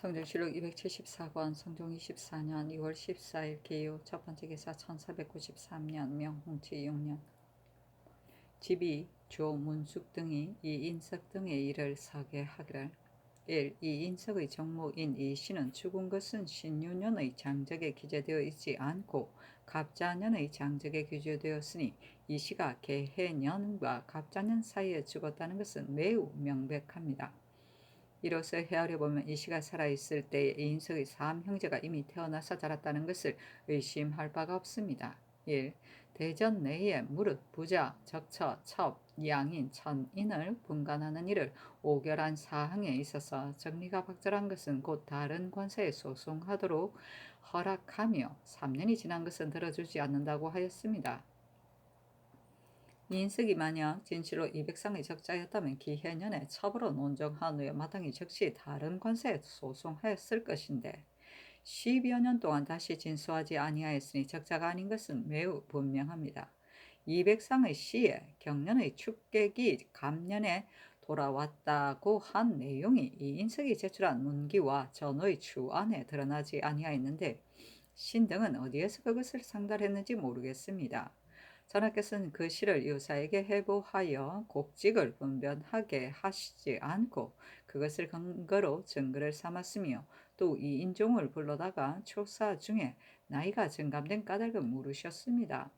성종실록 274권 성종 24년 2월 14일 기요 첫 번째 기사 1493년 명홍치 6년 집이 조문숙 등이 이인석 등의 일을 서게하기를 1. 이인석의 정모인 이씨는 죽은 것은 신유년의 장적에 기재되어 있지 않고 갑자년의 장적에 기재되었으니 이씨가 개해년과 갑자년 사이에 죽었다는 것은 매우 명백합니다. 이로써 헤아려 보면 이씨가 살아있을 때에 이인석의 3형제가 이미 태어나서 자랐다는 것을 의심할 바가 없습니다. 1. 대전 내에 무릇 부자, 적처, 첩, 양인, 천인을 분간하는 일을 오결한 사항에 있어서 정리가 박절한 것은 곧 다른 권세에 소송하도록 허락하며 3년이 지난 것은 들어주지 않는다고 하였습니다. 이인석이 만약 진실로 200상의 적자였다면 기해년에 첩으로 논정한 후에 마땅히 즉시 다른 권세에 소송하였을 것인데 10여 년 동안 다시 진수하지 아니하였으니 적자가 아닌 것은 매우 분명합니다. 200상의 시에 경년의 축객이 갑년에 돌아왔다고 한 내용이 이인석이 제출한 문기와 전의 주안에 드러나지 아니하였는데 신등은 어디에서 그것을 상달했는지 모르겠습니다. 전하께서는 그 시를 유사에게 해보하여 곡직을 분변하게 하시지 않고 그것을 근거로 증거를 삼았으며 또 이 인종을 불러다가 초사 중에 나이가 증감된 까닭을 물으셨습니다.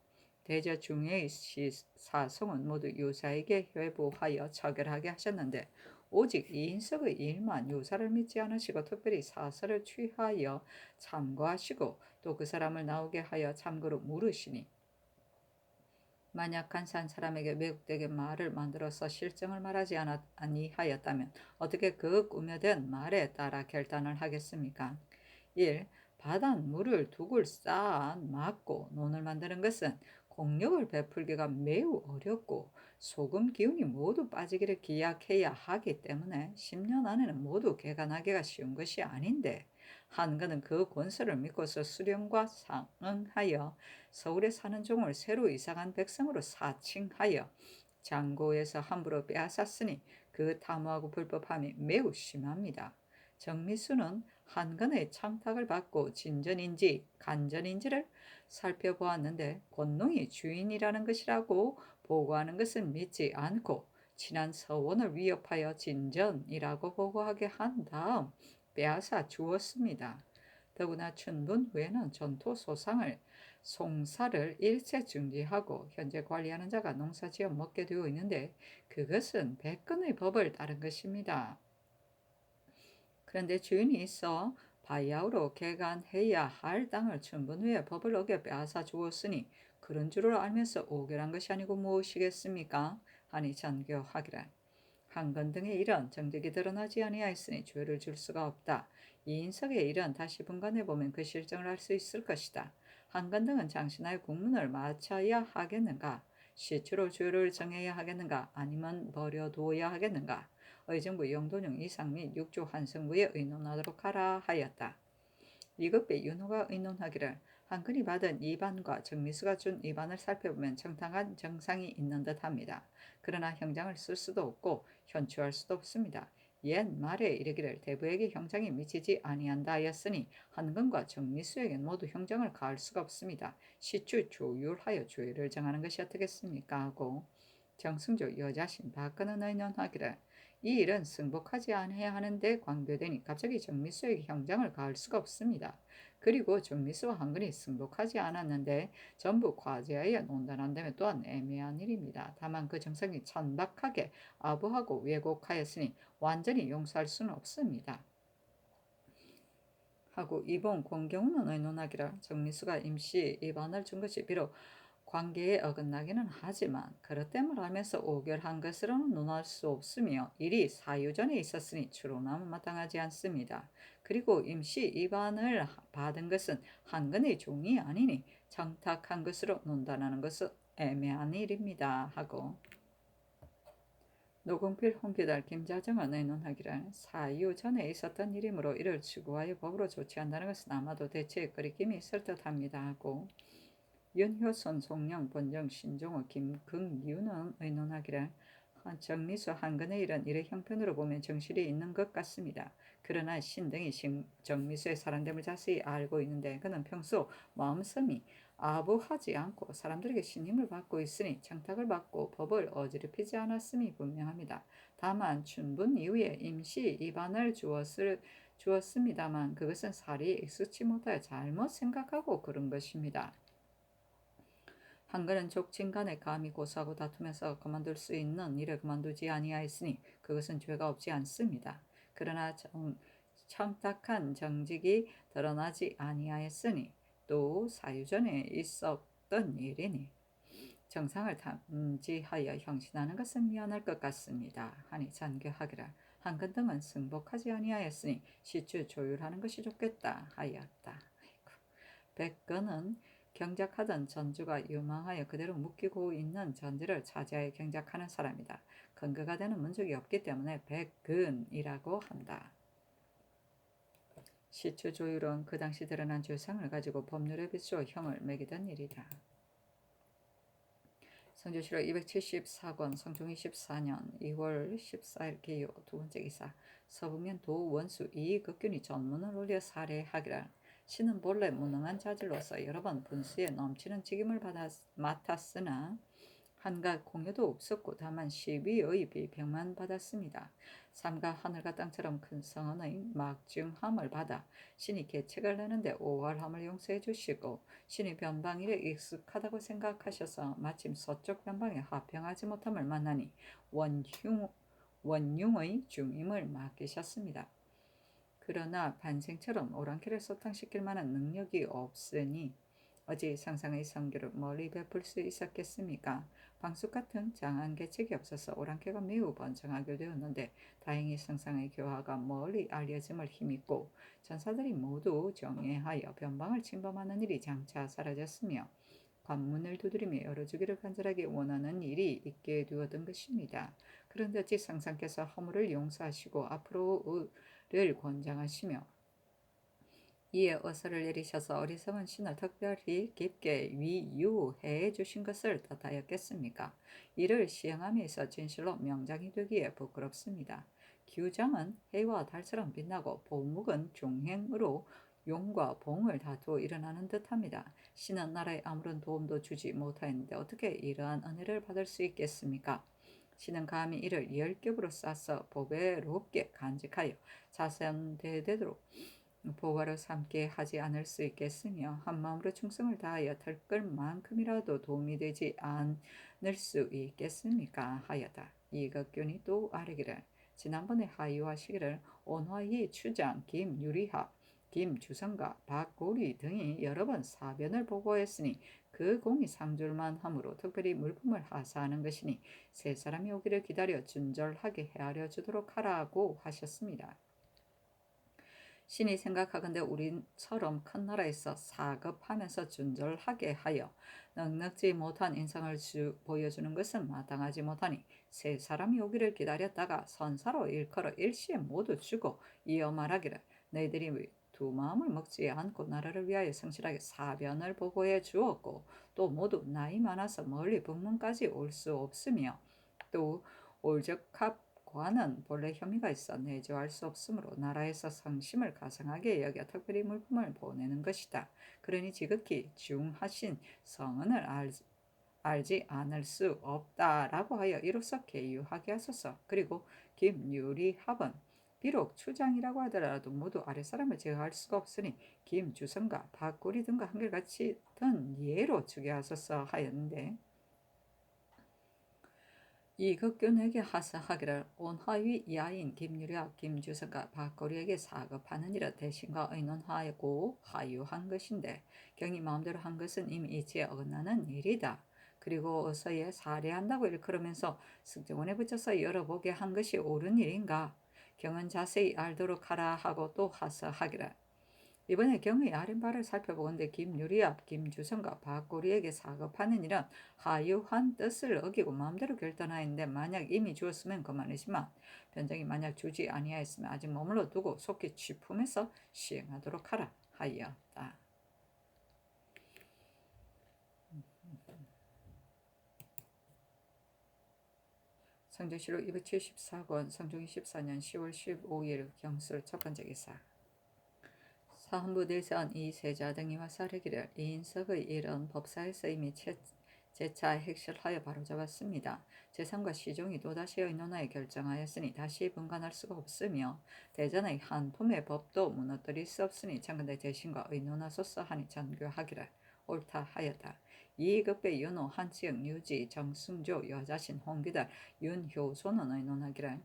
대저 중의 시사송은 모두 유사에게 회부하여 처결하게 하셨는데 오직 이인석의 일만 유사를 믿지 않으시고 특별히 사설을 취하여 참고하시고 또 그 사람을 나오게 하여 참고로 물으시니 만약 간사한 사람에게 왜곡되게 말을 만들어서 실정을 말하지 아니하였다면 어떻게 그 꾸며댄 말에 따라 결단을 하겠습니까? 1. 바단 물을 두굴 쌓아 막고 논을 만드는 것은 공력을 베풀기가 매우 어렵고 소금 기운이 모두 빠지기를 기약해야 하기 때문에 10년 안에는 모두 개간하기가 쉬운 것이 아닌데 한건은 그 권세를 믿고서 수령과 상응하여 서울에 사는 종을 새로 이사간 백성으로 사칭하여 장고에서 함부로 빼앗았으니 그 탐호하고 불법함이 매우 심합니다. 정미수는 한건의 청탁을 받고 진전인지 간전인지를 살펴보았는데 권농이 주인이라는 것이라고 보고하는 것은 믿지 않고 친한 서원을 위협하여 진전이라고 보고하게 한 다음 빼앗아 주었습니다. 더구나 춘분 후에는 전토 소상을 송사를 일체 중지하고 현재 관리하는 자가 농사지어 먹게 되어 있는데 그것은 백건의 법을 따른 것입니다. 그런데 주인이 있어 바야흐로 개간해야 할 땅을 춘분 후에 법을 어겨 빼앗아 주었으니 그런 줄을 알면서 오결한 것이 아니고 무엇이겠습니까? 하니 전교하기를 한건 등의 일은 정직이 드러나지 아니하였으니 죄를 줄 수가 없다. 이인석의 일은 다시 분간해 보면 그 실정을 알 수 있을 것이다. 한건 등은 장신하여 국문을 마쳐야 하겠는가? 시추로 죄를 정해야 하겠는가? 아니면 버려두어야 하겠는가? 의정부 영도령 이상 및 육조 한성부에 의논하도록 하라 하였다. 이급배 윤호가 의논하기를 한근이 받은 이반과 정미수가 준 이반을 살펴보면 정당한 정상이 있는 듯합니다. 그러나 형장을 쓸 수도 없고 현추할 수도 없습니다. 옛 말에 이르기를 대부에게 형장이 미치지 아니한다 하였으니 한근과 정미수에겐 모두 형장을 가할 수가 없습니다. 시추 조율하여 조율을 정하는 것이 어떻겠습니까 하고 정승조 여자신 박근은 의논하기를 이 일은 승복하지 않아야 하는데 광교되니 갑자기 정미수에게 형장을 가할 수가 없습니다. 그리고 정미수와 한근이 승복하지 않았는데 전부 과제하여 논단한다면 또한 애매한 일입니다. 다만 그 정성이 천박하게 아부하고 왜곡하였으니 완전히 용서할 수는 없습니다. 하고 이번 권경우는 의논하기를 정미수가 임시 입안을 준 것이 비록 관계에 어긋나기는 하지만 그릇됨을 알면서 오결한 것으로는 논할 수 없으며 일이 사유전에 있었으니 추론함은 마땅하지 않습니다. 그리고 임시 입안을 받은 것은 한근의 종이 아니니 청탁한 것으로 논단하는 것은 애매한 일입니다. 하고 노공필, 홍기달, 김자정은 의논하기를 사유 전에 있었던 일이므로 이를 추구하여 법으로 조치한다는 것은 아마도 대체의 거리낌이 있을 듯합니다. 하고 윤효선, 송영, 본정, 신종호, 김긍유는 의논하기를 정미수 한근의 일은 일의 형편으로 보면 정실이 있는 것 같습니다. 그러나 신등이 정미수의 사랑됨을 자세히 알고 있는데 그는 평소 마음씀이 아부하지 않고 사람들에게 신임을 받고 있으니 청탁을 받고 법을 어지럽히지 않았음이 분명합니다. 다만 춘분 이후에 임시 입안을 주었습니다만 그것은 살이 익숙치 못하여 잘못 생각하고 그런 것입니다. 한글은 족친 간에 감히 고소하고 다투면서 그만둘 수 있는 일을 그만두지 아니하였으니 그것은 죄가 없지 않습니다. 그러나 청탁한 정직이 드러나지 아니하였으니 또 사유전에 있었던 일이니 정상을 탐지하여 형신하는 것은 미안할 것 같습니다. 하니 잔교하기를 한근 등은 승복하지 아니하였으니 시추 조율하는 것이 좋겠다 하였다. 백근은 경작하던 전주가 유망하여 그대로 묶이고 있는 전지를 차지하여 경작하는 사람이다. 근거가 되는 문적이 없기 때문에 백근이라고 한다. 시추 조율은 그 당시 드러난 죄상을 가지고 법률에 비추어 형을 매기던 일이다. 성조실록 274권 성종 24년 2월 14일 개요 두번째 기사 서북면 도원수 이익극균이 전문을 올려 살해하기를 신은 본래 무능한 자질로서 여러 번 분수에 넘치는 직임을 맡았으나 한갓 공효도 없었고 다만 시비의 비평만 받았습니다. 삼가 하늘과 땅처럼 큰 성언의 막중함을 받아 신이 계책을 내는데 오월함을 용서해 주시고 신이 변방일에 익숙하다고 생각하셔서 마침 서쪽 변방에 하평하지 못함을 만나니 원흉의 중임을 맡기셨습니다. 그러나 반생처럼 오랑캐를 소탕시킬 만한 능력이 없으니 어찌 상상의 성교를 멀리 베풀 수 있었겠습니까? 방숙 같은 장한 계책이 없어서 오랑캐가 매우 번창하게 되었는데 다행히 상상의 교화가 멀리 알려짐을 힘입고 전사들이 모두 정예하여 변방을 침범하는 일이 장차 사라졌으며 관문을 두드리며 열어주기를 간절하게 원하는 일이 있게 되었던 것입니다. 그런데 어찌 상상께서 허물을 용서하시고 앞으로를 권장하시며 이에 어서를 내리셔서 어리석은 신을 특별히 깊게 위유해 주신 것을 뜻하였겠습니까? 이를 시행함에 있어 진실로 명장이 되기에 부끄럽습니다. 규장은 해와 달처럼 빛나고 보묵은 종행으로 용과 봉을 다투어 일어나는 듯합니다. 신은 나라에 아무런 도움도 주지 못하였는데 어떻게 이러한 은혜를 받을 수 있겠습니까? 신은 감히 이를 열겹으로 싸서 보배롭게 간직하여 자선되도록 보화로 삼게 하지 않을 수 있겠으며 한마음으로 충성을 다하여 털끌 만큼이라도 도움이 되지 않을 수 있겠습니까? 하여다. 이극균이 또 아뢰기를 지난번에 하유하시기를 온화희 추장 김유리합 김주성과 박고리 등이 여러 번 사변을 보고했으니 그 공이 상줄만 하므로 특별히 물품을 하사하는 것이니 세 사람이 오기를 기다려 준절하게 헤아려 주도록 하라고 하셨습니다. 신이 생각하건대 우리처럼 큰 나라에서 사급하면서 준절하게 하여 넉넉지 못한 인상을 보여주는 것은 마땅하지 못하니 세 사람이 오기를 기다렸다가 선사로 일컬어 일시에 모두 주고 이어 말하기를 너희들이 두 마음을 먹지 않고 나라를 위하여 성실하게 사변을 보고해 주었고 또 모두 나이 많아서 멀리 북문까지 올 수 없으며 또 올적합 관은 본래 혐의가 있어 내조할 수 없으므로 나라에서 성심을 가상하게 여겨 특별히 물품을 보내는 것이다. 그러니 지극히 중하신 성은을 알지 않을 수 없다라고 하여 이로써 계유하게 하소서. 그리고 김유리합은 비록 추장이라고 하더라도 모두 아랫사람을 제어할 수가 없으니 김주성과 박구리 등과 한결같이 든 예로 주게 하소서 하였는데 이극균에게 하사하기를 온화위 야인 김유리와 김주성과 박고리에게 사급하는 일은 대신과 의논하고 하유한 것인데 경이 마음대로 한 것은 이미 이치에 어긋나는 일이다. 그리고 어서에 살해한다고 일컬으면서 승정원에 붙여서 열어보게 한 것이 옳은 일인가? 경은 자세히 알도록 하라 하고 또 하사하기를 이번에 경의 아랫바를 살펴보건대 김유리압, 김주성과 박고리에게 사급하는 일은 하유한 뜻을 어기고 마음대로 결단하였는데 만약 이미 주었으면 그만이지만 변정이 만약 주지 아니하였으면 아직 머물러 두고 속히 취품해서 시행하도록 하라 하였다. 성조실록 274권 성종 24년 10월 15일 경술 첫 번째 기사. 사헌부 대선 이세자 등이 화살하기를 이인석의 일은 법사에서 이미 재차 핵실하여 바로잡았습니다. 제3과 시종이 또다시 의논하여 결정하였으니 다시 분간할 수가 없으며 대전의 한품의 법도 무너뜨릴 수 없으니 장근대 대신과 의논하소서 하니 전교하기를 옳다 하였다. 이익읍배 윤호 한치영 유지 정승조 여자신 홍기달 윤효소는 의논하기를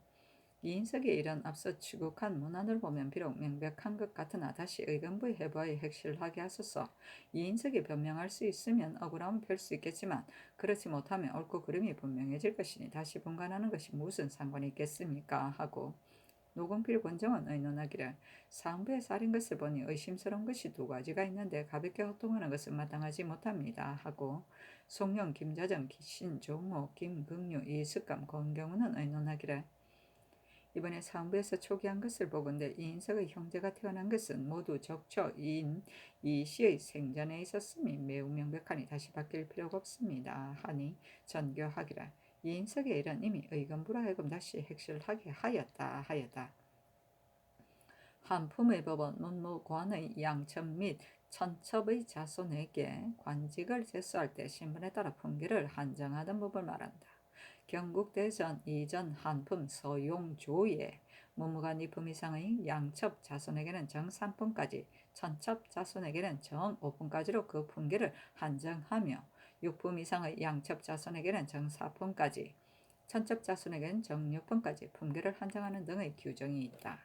이인석의 일은 앞서 추국한 문안을 보면 비록 명백한 것 같으나 다시 의견부의 해부하여 핵실하게 하소서. 이인석이 변명할 수 있으면 억울함을 펼 수 있겠지만 그렇지 못하면 옳고 그름이 분명해질 것이니 다시 분간하는 것이 무슨 상관이 있겠습니까 하고 노건필 권정은 의논하기를 상부에 살인 것을 보니 의심스러운 것이 두 가지가 있는데 가볍게 호통하는 것은 마땅하지 못합니다 하고 송영, 김자정, 신종호, 김극류, 이숙감, 권경우는 의논하기를 이번에 상부에서 초기한 것을 보건대 이인석의 형제가 태어난 것은 모두 적초인 이씨의 생전에 있었음이 매우 명백하니 다시 바뀔 필요가 없습니다 하니 전교하기라. 이인석의 일은 이미 의건부로 하여금 다시 핵실하게 하였다. 한품의 법은 문무관의 양첩 및 천첩의 자손에게 관직을 제수할 때 신분에 따라 품기를 한정하던 법을 말한다. 경국대전 이전 한품 서용조에 문무관 2품 이상의 양첩 자손에게는 정 3품까지, 천첩 자손에게는 정 5품까지로 그 품기를 한정하며 6품 이상의 양첩 자손에게는 정 4품까지, 천첩 자손에게는 정 6품까지 품기를 한정하는 등의 규정이 있다.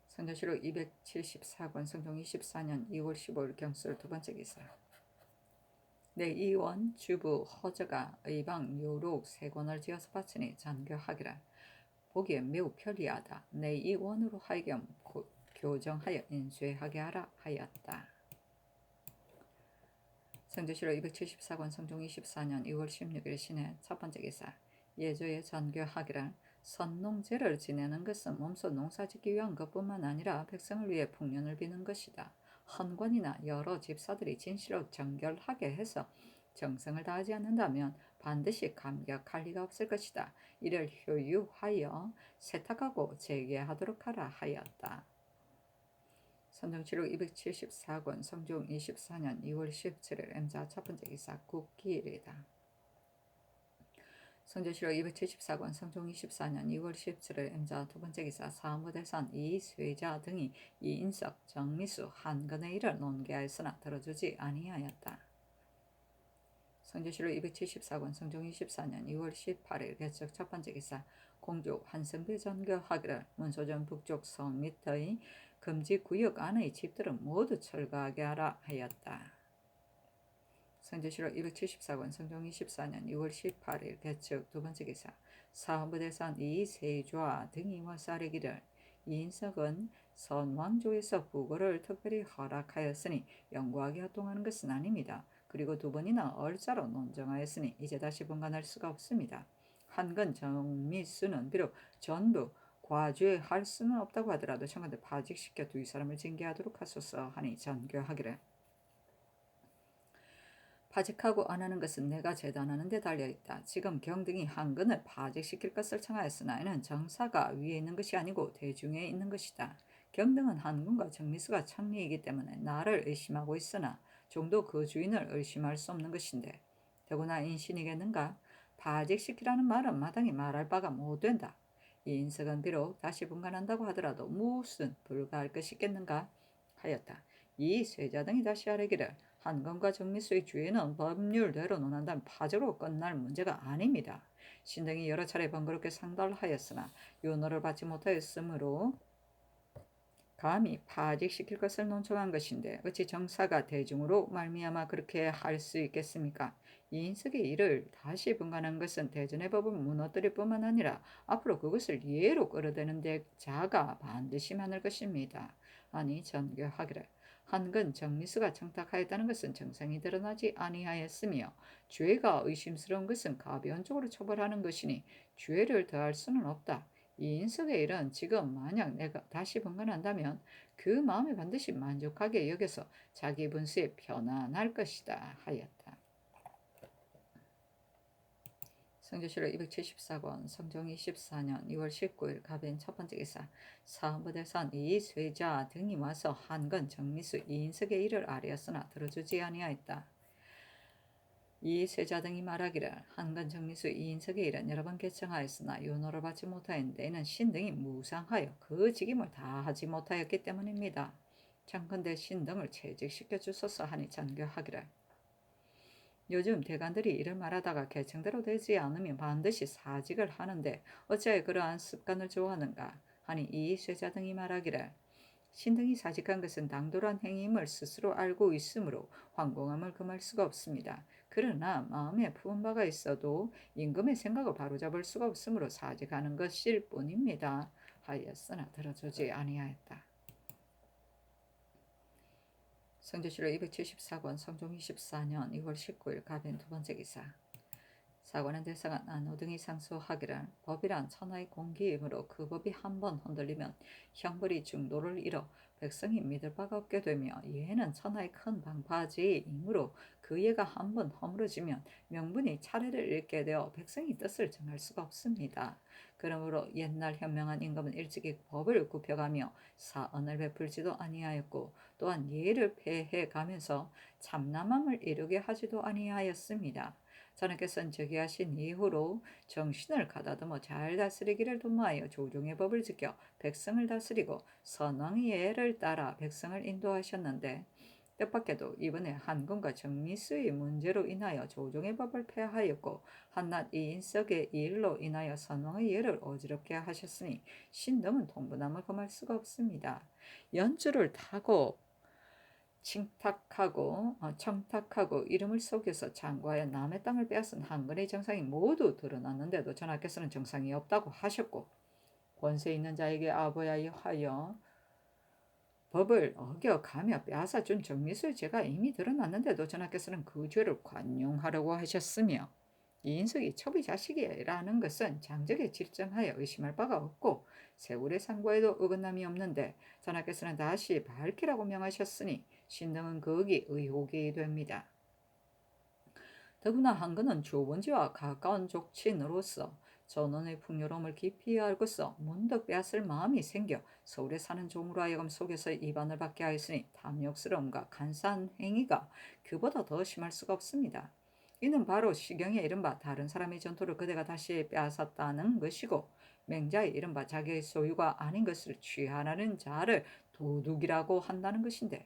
성조실록 274권 성종 24년 2월 15일 경술 두 번째 기사. 내이원 주부 허저가 의방 요록 세 권을 지어서 바치니 전교하기라. 보기에 매우 편리하다. 내이원으로 하여금 교정하여 인쇄하게 하라 하였다. 성조실록 274권 성종 24년 2월 16일 신해 첫 번째 기사. 예조에 전교하기라. 선농제를 지내는 것은 몸소 농사짓기 위한 것뿐만 아니라 백성을 위해 풍년을 비는 것이다. 헌관이나 여러 집사들이 진실로 정결하게 해서 정성을 다하지 않는다면 반드시 감격할 리가 없을 것이다. 이를 효유하여 세탁하고 재개하도록 하라 하였다. 선종실록 274권 성종 24년 2월 17일 M자 첫 번째 기사 국기일이다. 성조실록 274권 성종 24년 2월 17일 M자 두 번째 기사 사헌부 대선 이쇠자 등이 이인석, 정미수, 한근의 일을 논계하였으나 들어주지 아니하였다. 성조실록 274권 성종 24년 2월 18일 개척 첫 번째 기사 공주 한성배 전교하기를 문소전 북쪽 성 밑의 금지구역 안의 집들은 모두 철거하게 하라 하였다. 성조실록 274권 성종 24년 2월 18일 개척 두 번째 기사 사헌부 대선 이세좌 등이 화살이기를 이인석은 선왕조에서 부고를 특별히 허락하였으니 영구하게 활동하는 것은 아닙니다. 그리고 두 번이나 얼자로 논정하였으니 이제 다시 분간할 수가 없습니다. 한근 정미수는 비록 전부 과주할 수는 없다고 하더라도 청와대 파직시켜 두 사람을 징계하도록 하소서 하니 전교하기를. 파직하고 안 하는 것은 내가 재단하는 데 달려있다. 지금 경등이 한근을 파직시킬 것을 청하였으나 이는 정사가 위에 있는 것이 아니고 대중에 있는 것이다. 경등은 한군과 정미수가 천리이기 때문에 나를 의심하고 있으나 종도 그 주인을 의심할 수 없는 것인데 더구나 인신이겠는가? 파직시키라는 말은 마땅히 말할 바가 못 된다. 이인석은 비록 다시 분간한다고 하더라도 무슨 불가할 것이 있겠는가? 하였다. 이 쇠자 등이 다시 하려기를 한건과 정미수의 주의는 법률대로 논한다면 파적으로 끝날 문제가 아닙니다. 신등이 여러 차례 번거롭게 상달하였으나 윤호를 받지 못하였으므로 감히 파직시킬 것을 논청한 것인데 어찌 정사가 대중으로 말미암아 그렇게 할 수 있겠습니까? 이인석의 일을 다시 분간한 것은 대전의 법을 무너뜨릴 뿐만 아니라 앞으로 그것을 예로 끌어대는 데 자가 반드시 많을 것입니다. 아니 전교하기를. 한근 정미수가 청탁하였다는 것은 정상이 드러나지 아니하였으며 죄가 의심스러운 것은 가벼운 쪽으로 처벌하는 것이니 죄를 더할 수는 없다. 이인석의 일은 지금 만약 내가 다시 분간한다면 그 마음에 반드시 만족하게 여겨서 자기 분수에 편안할 것이다 하였다. 성조실록 274권 성종 24년 2월 19일 갑인 첫 번째 기사 사헌부대선 이sve자 등이 와서 한건 정미수 이인석의 일을 아뢰었으나 들어주지 아니하였다. 이세자 등이 말하기를 한건 정미수 이인석의 일은 여러 번 개청하였으나 윤호를 받지 못하였는데 이는 신 등이 무상하여 그 직임을 다하지 못하였기 때문입니다. 청컨대 신 등을 퇴직시켜 주소서 하니 전교하기를 요즘 대관들이 이를 말하다가 계청대로 되지 않으면 반드시 사직을 하는데 어찌하여 그러한 습관을 좋아하는가 하니 이세자 등이 말하기를 신등이 사직한 것은 당돌한 행위임을 스스로 알고 있으므로 황공함을 금할 수가 없습니다. 그러나 마음에 품은 바가 있어도 임금의 생각을 바로잡을 수가 없으므로 사직하는 것일 뿐입니다. 하였으나 들어주지 아니하였다. 성조실록 274권 성종 24년 2월 19일 갑인 두 번째 기사 사관은 대사관 안호 등이 상소하기를 법이란 천하의 공기이므로 그 법이 한번 흔들리면 형벌이 중도를 잃어 백성이 믿을 바가 없게 되며 예는 천하의 큰 방파제이므로 그 예가 한번 허물어지면 명분이 차례를 잃게 되어 백성이 뜻을 정할 수가 없습니다. 그러므로 옛날 현명한 임금은 일찍이 법을 굽혀가며 사언을 베풀지도 아니하였고 또한 예를 폐해가면서 참남함을 이루게 하지도 아니하였습니다. 자네께서는 즉위하신 이후로 정신을 가다듬어 잘 다스리기를 도모하여 조종의 법을 지켜 백성을 다스리고 선왕의 예를 따라 백성을 인도하셨는데 뜻밖에도 이번에 한금과 정미수의 문제로 인하여 조종의 법을 폐하였고 한낱 이인석의 일로 인하여 선왕의 예를 어지럽게 하셨으니 신등은 통분함을 금할 수가 없습니다. 연주를 타고 청탁하고 이름을 속여서 장과하여 남의 땅을 빼앗은 한근의 정상이 모두 드러났는데도 전하께서는 정상이 없다고 하셨고 권세 있는 자에게 아부하여 법을 어겨가며 빼앗아 준 정미수의 죄가 이미 드러났는데도 전하께서는 그 죄를 관용하려고 하셨으며 이인석이 첩의 자식이라는 것은 장적에 질정하여 의심할 바가 없고 세월의 상고에도 어긋남이 없는데 전하께서는 다시 밝히라고 명하셨으니 신등은 거기 의혹이 됩니다. 더구나 한근은 주본지와 가까운 족친으로서 전원의 풍요로움을 깊이 알고서 문득 빼앗을 마음이 생겨 서울에 사는 종으로 하여금 속에서 이반을 받게 하였으니 탐욕스러움과 간사한 행위가 그보다 더 심할 수가 없습니다. 이는 바로 시경의 이른바 다른 사람의 전토를 그대가 다시 빼앗았다는 것이고 맹자의 이른바 자기의 소유가 아닌 것을 취하라는 자를 도둑이라고 한다는 것인데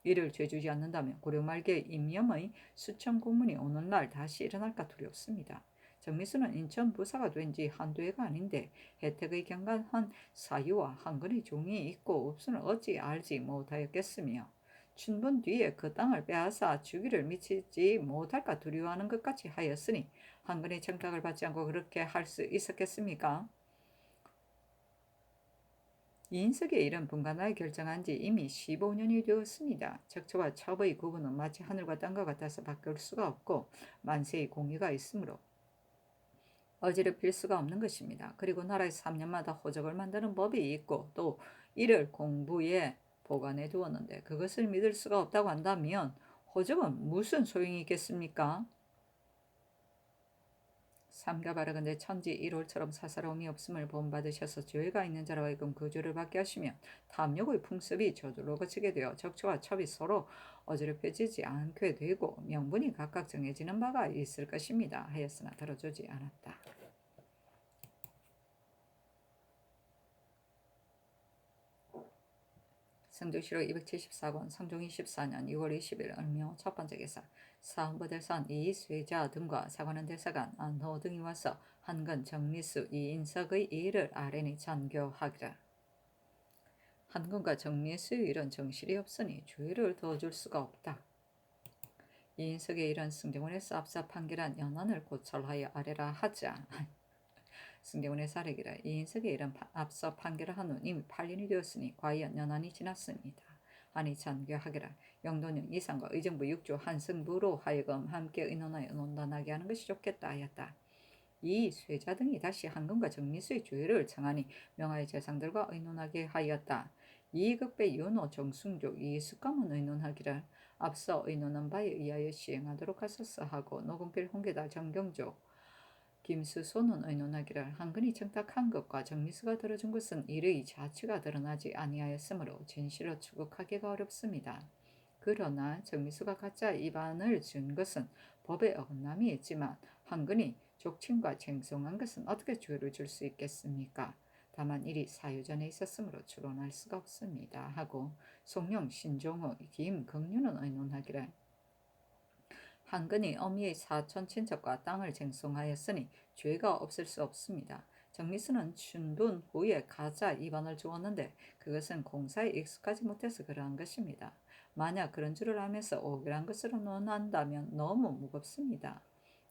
이를 죄주지 않는다면 고려 말기의 임염의 수천 공문이 오늘날 다시 일어날까 두렵습니다. 정미수는 인천 부사가 된 지 한두 해가 아닌데 혜택의 경간한 사유와 한근의 종이 있고 없음을 어찌 알지 못하였겠으며 춘분 뒤에 그 땅을 빼앗아 주기를 미치지 못할까 두려워하는 것 같이 하였으니 한근의 청탁을 받지 않고 그렇게 할 수 있었겠습니까? 이인석의 일은 분간하여 결정한 지 이미 15년이 되었습니다. 적처와 첩의 구분은 마치 하늘과 땅과 같아서 바꿀 수가 없고 만세의 공의가 있으므로 어지럽힐 수가 없는 것입니다. 그리고 나라에 3년마다 호적을 만드는 법이 있고 또 이를 공부에 보관해 두었는데 그것을 믿을 수가 없다고 한다면 호적은 무슨 소용이 있겠습니까? 삼가 바라건대 천지 일월처럼 사사로움이 없음을 본받으셔서 죄가 있는 자로 하여금 그 죄를 받게 하시며 탐욕의 풍습이 저절로 거치게 되어 적처와 첩이 서로 어지럽혀지지 않게 되고 명분이 각각 정해지는 바가 있을 것입니다. 하였으나 들어주지 않았다. 성조실록 274권 성종 24년 6월 20일 을묘 첫 번째 기사 사헌부대선 이sve자 등과 사관원 대사관 안호 등이 와서 한근 정미수 이인석의 일을 아뢰니 전교하기라. 한근과 정미수의 일은 정실이 없으니 주의를 더 줄 수가 없다. 이인석의 일은 승정원에서 앞서 판결한 연한을 고찰하여 아뢰라 하자. 승정원의 사례기라 이인석의 일은 앞서 판결을 한 후 이미 8년이 되었으니 과연 연한이 지났습니다. 하니 전교하기라 영도령 이상과 의정부 6조 한승부로 하여금 함께 의논하여 논단하게 하는 것이 좋겠다 하였다. 이 쇠자 등이 다시 한금과 정미수의 주의를 청하니 명하의 재상들과 의논하게 하였다. 이극배 윤호 정승조 이숙감은 의논하기를 앞서 의논한 바에 의하여 시행하도록 하소서 하고 노금필 홍계달 정경조 김수소는 의논하기를 한근이 청탁한 것과 정미수가 들어준 것은 일의 자취가 드러나지 아니하였으므로 진실로 추국하기가 어렵습니다. 그러나 정미수가 가짜 입안을 준 것은 법에 어긋남이 있지만 한근이 족친과 쟁송한 것은 어떻게 죄를 줄 수 있겠습니까? 다만 일이 사유전에 있었으므로 추론할 수가 없습니다. 하고 송룡, 신종호, 김경륜은 의논하기를 한근이 어미의 사촌 친척과 땅을 쟁송하였으니 죄가 없을 수 없습니다. 정미수는 춘둔 후에 가짜 입안을 주었는데 그것은 공사에 익숙하지 못해서 그러한 것입니다. 만약 그런 줄을 알면서 오결한 것으로 논한다면 너무 무겁습니다.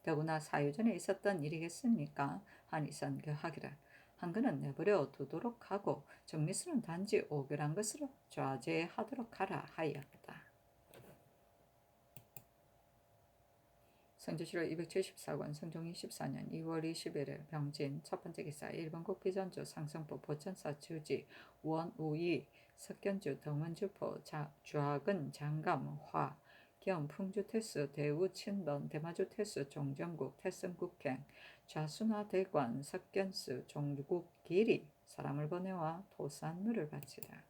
더구나 사유전에 있었던 일이겠습니까? 하니 선교하기를 한근은 내버려 두도록 하고 정미수는 단지 오결한 것으로 좌제하도록 하라 하였다. 성주시로 274권 성종 24년 2월 21일 병진 첫번째 기사 일본국 비전주 상성포 보천사 주지 원우이 석견주 덩원주포 좌근 장감 화 겸 풍주태수 대우 친번 대마주 태수 종정국 태승국행 좌순화 대관 석견수 종국 길이 사람을 보내와 도산물을 바치라.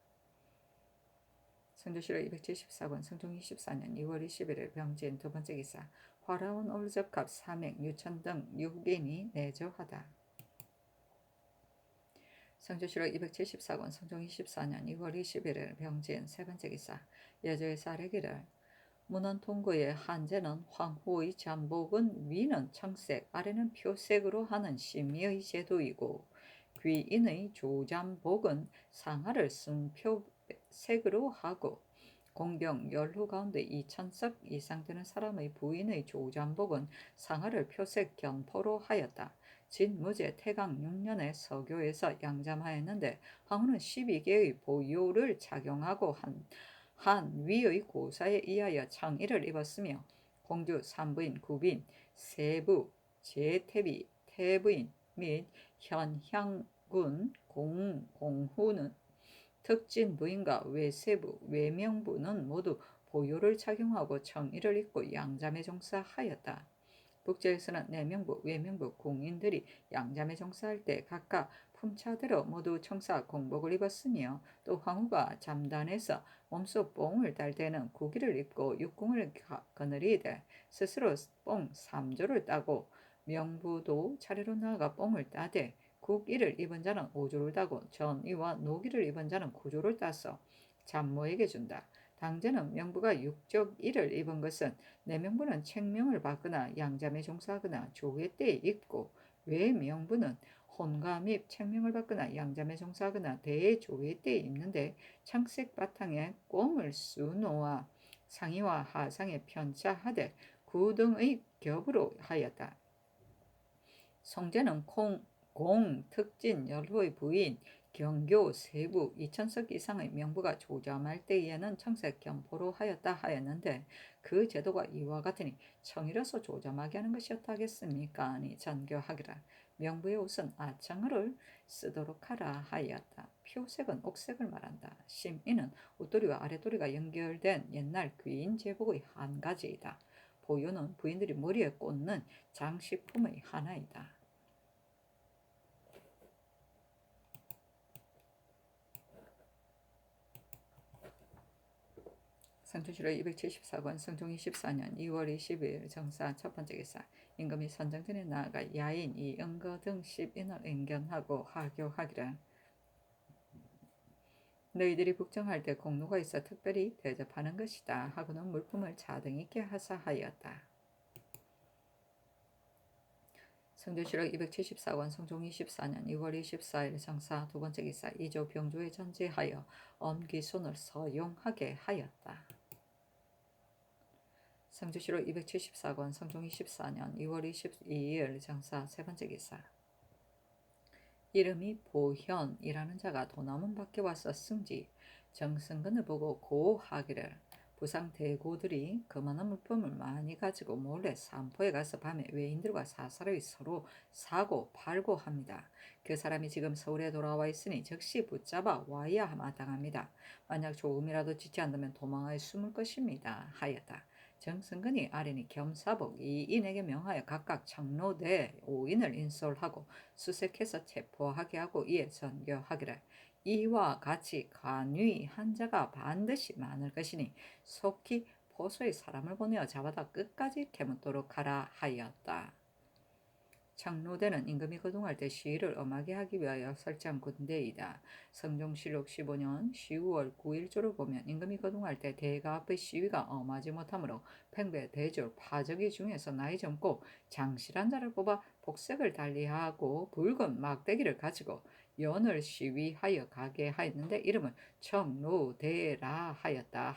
성주시로 274권 성종 24년 2월 21일 병진 두번째 기사 화라운 올적합 삼행 유천 등 6인이 내조하다. 성주시로 274권 성종 24년 2월 21일 병진 세번째 기사 여조에서 아뢰기를 문헌 통고의 한제는 황후의 잠복은 위는 청색 아래는 표색으로 하는 심의의 제도이고 귀인의 조잠복은 상하를 쓴 표색으로 하고 공병 열후 가운데 2천석 이상 되는 사람의 부인의 조잠복은 상하를 표색 견포로 하였다. 진무제 태강 6년에 서교에서 양잠하였는데 황후는 12개의 보요를 착용하고 한 위의 고사에 의하여 청의를 입었으며 공주 산부인 구빈 세부 제태비 태부인 및 현향군 공후는 특진 부인과 외세부, 외명부는 모두 보요를 착용하고 청의를 입고 양잠에 종사하였다. 북제에서는 내명부, 외명부, 공인들이 양잠에 종사할 때 각각 품차대로 모두 청사 공복을 입었으며 또 황후가 잠단에서 몸속 뽕을 딸 때는 구기를 입고 육궁을 거느리되 스스로 뽕 3조를 따고 명부도 차례로 나아가 뽕을 따되 국이를 입은 자는 5조를 따고 전이와 노기를 입은 자는 9조를 따서 잠모에게 준다. 당제는 명부가 육적일을 입은 것은 내명부는 책명을 받거나 양잠에 종사하거나 조회 때에 입고 외명부는 혼가 및 책명을 받거나 양잠에 종사하거나 대조회 때에 입는데 창색 바탕에 꽁을 수놓아 상의와 하상에 편차하되 구등의 겹으로 하였다. 성제는 공, 특진, 열후의 부인, 경교, 세부, 2천석 이상의 명부가 조잠할 때에는 청색 견포로 하였다 하였는데 그 제도가 이와 같으니 청이로서 조잠하게 하는 것이었다 하겠습니까? 아니 전교하기라. 명부의 옷은 아청을 쓰도록 하라 하였다. 표색은 옥색을 말한다. 심의는 웃도리와 아랫도리가 연결된 옛날 귀인 제복의 한 가지이다. 보요는 부인들이 머리에 꽂는 장식품의 하나이다. 성주시로 274권 성종 24년 2월 20일 정사 첫번째 기사 임금이 선정전에 나아가 야인 이응거 등 10인을 인견하고 하교하기를 너희들이 북정할 때 공로가 있어 특별히 대접하는 것이다 하고는 물품을 차등 있게 하사 하였다. 성주시로 274권 성종 24년 2월 24일 정사 두번째 기사 이조 병조에 전제하여 엄기손을 서용하게 하였다. 성주시로 274권 성종 24년 2월 22일 정사 세번째 기사 이름이 보현이라는 자가 도남문 밖에 와서 승지 정승근을 보고 고하기를 부상 대고들이 그만한 물품을 많이 가지고 몰래 산포에 가서 밤에 외인들과 사사로이 서로 사고 팔고 합니다. 그 사람이 지금 서울에 돌아와 있으니 즉시 붙잡아 와야 마땅합니다. 만약 조금이라도 지지 않으면 도망하여 숨을 것입니다. 하였다. 정승근이 아뢰니 겸사복 2인에게 명하여 각각 청로대 5인을 인솔하고 수색해서 체포하게 하고 이에 전교하기를 이와 같이 간위 한 자가 반드시 많을 것이니 속히 포소의 사람을 보내어 잡아다 끝까지 캐묻도록 하라 하였다. 청로대는 임금이 거동할 때 시위를 엄하게 하기 위하여 설치한 군대이다. 성종실록 15년 10월 9일조를 보면 임금이 거동할 때 대가 앞의 시위가 엄하지 못하므로 팽배, 대졸, 파적이 중에서 나이 젊고 장실한 자를 뽑아 복색을 달리하고 붉은 막대기를 가지고 연을 시위하여 가게 하였는데 이름을 청로대라 하였다.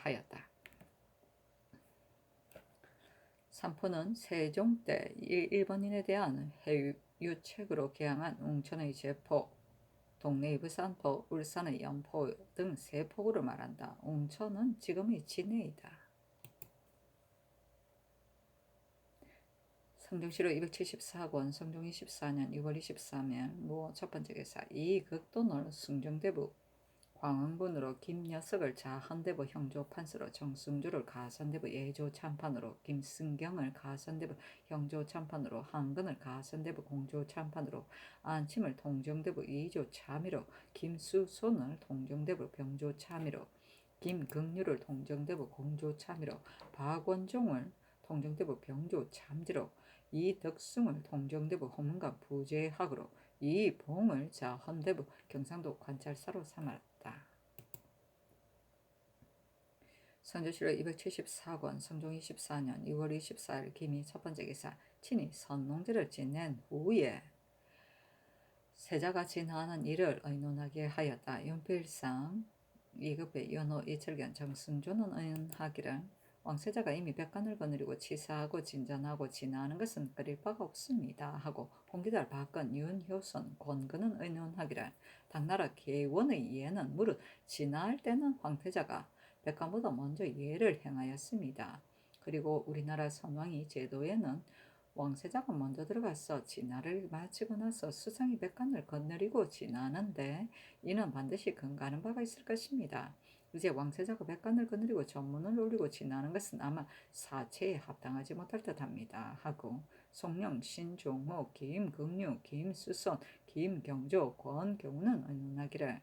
삼포는 세종 때 일본인에 대한 해유책으로 개항한 웅천의 제포, 동래의 부산포, 울산의 연포 등 세 포구를 말한다. 웅천은 지금의 진해이다. 성종실록 274권 성종 24년 6월 23일 무 첫 번째 기사 이 극도는 숭정대부 광흥군으로 김여석을 자헌대부 형조판서로 정승주를 가선대부 예조참판으로 김승경을 가선대부 형조참판으로 한근을 가선대부 공조참판으로 안침을 동정대부 이조참의로 김수손을 동정대부 병조참의로 김극류를 동정대부 공조참의로 박원종을 동정대부 병조참지로 이덕승을 동정대부 호문관 부재학으로 이봉을 자헌대부 경상도 관찰사로 삼았다. 선조실록 274권 성종 24년 6월 24일 김이 첫 번째 기사 친히 선농제를 지낸 후에 세자가 지나는 일을 의논하게 하였다. 연필상 2급의 연호 이철견 정승조는 의논하기를 왕세자가 이미 백관을 거느리고 치사하고 진전하고 지나는 것은 끓일 바가 없습니다 하고 홍기달 박건 윤효선 권근은 의논하기를 당나라 계원의 예는 무릇 지나할 때는 황태자가 백관보다 먼저 예를 행하였습니다. 그리고 우리나라 선왕이 제도에는 왕세자가 먼저 들어가서 진화를 마치고 나서 수상이 백관을 거느리고 지나는데 이는 반드시 근거하는 바가 있을 것입니다. 이제 왕세자가 백관을 거느리고 전문을 올리고 지나는 것은 아마 사체에 합당하지 못할 듯합니다. 하고 송영, 신종목, 김극류, 김수선, 김경조, 권경우는 의논하기를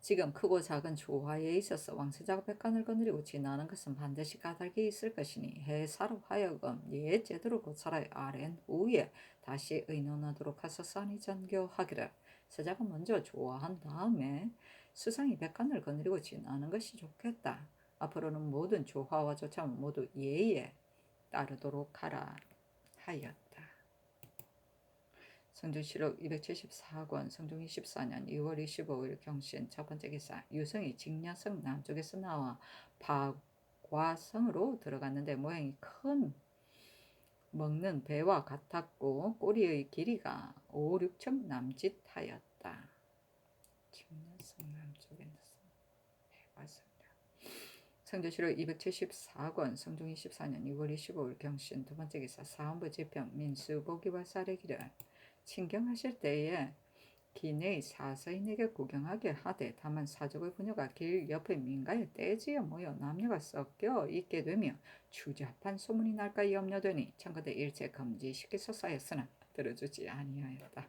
지금 크고 작은 조화에 있어서 왕세자가 백관을 거느리고 지나는 것은 반드시 까닭이 있을 것이니 해사로 하여금 제대로 고찰하여 아랜 후에 다시 의논하도록 하소서 하니 전교하기를 세자가 먼저 조화한 다음에 수상이 백관을 거느리고 지나는 것이 좋겠다. 앞으로는 모든 조화와 조참은 모두 예에 따르도록 하라 하였다. 성종실록 274권 성종 24년 2월 25일 경신 첫 번째 기사 유성이 직녀성 남쪽에서 나와 박과성으로 들어갔는데 모양이 큰 먹는 배와 같았고 꼬리의 길이가 5, 6척 남짓하였다. 직녀성 남쪽에 해봤습니다. 성조실록 274권 성종 24년 6월 25일 경신 두 번째 기사 사헌부 지평 민수보기와 사례기를 친경하실 때에 기내의 사서인에게 구경하게 하되 다만 사족의 부녀가 길 옆의 민가에 떼지어 모여 남녀가 섞여 있게 되며 추잡한 소문이 날까 염려되니 청거대 일체 금지시키소서 했으나 들어주지 아니하였다.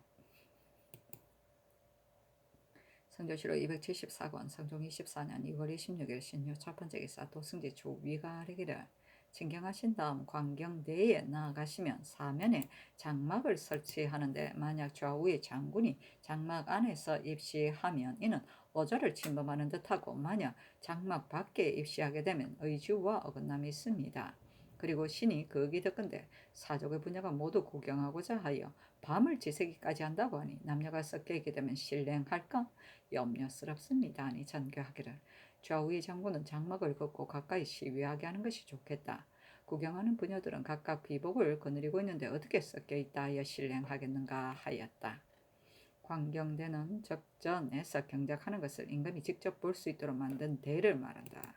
성조실록 274권 성종 24년 2월 26일 신유 첫 번째 기사 도승지 조위가 아뢰기를 진경하신 다음 광경대에 나아가시면 사면에 장막을 설치하는데 만약 좌우의 장군이 장막 안에서 입시하면 이는 어조를 침범하는 듯하고 만약 장막 밖에 입시하게 되면 의주와 어긋남이 있습니다. 그리고 신이 거기 듣건대 사족의 부녀가 모두 구경하고자 하여 밤을 지새기까지 한다고 하니 남녀가 섞여 있게 되면 실행할까 염려스럽습니다 하니 전교하기를 좌우의 장군은 장막을 걷고 가까이 시위하게 하는 것이 좋겠다. 구경하는 부녀들은 각각 비복을 거느리고 있는데 어떻게 섞여 있다 하여 실행하겠는가 하였다. 광경대는 적전에서 경작하는 것을 임금이 직접 볼 수 있도록 만든 대를 말한다.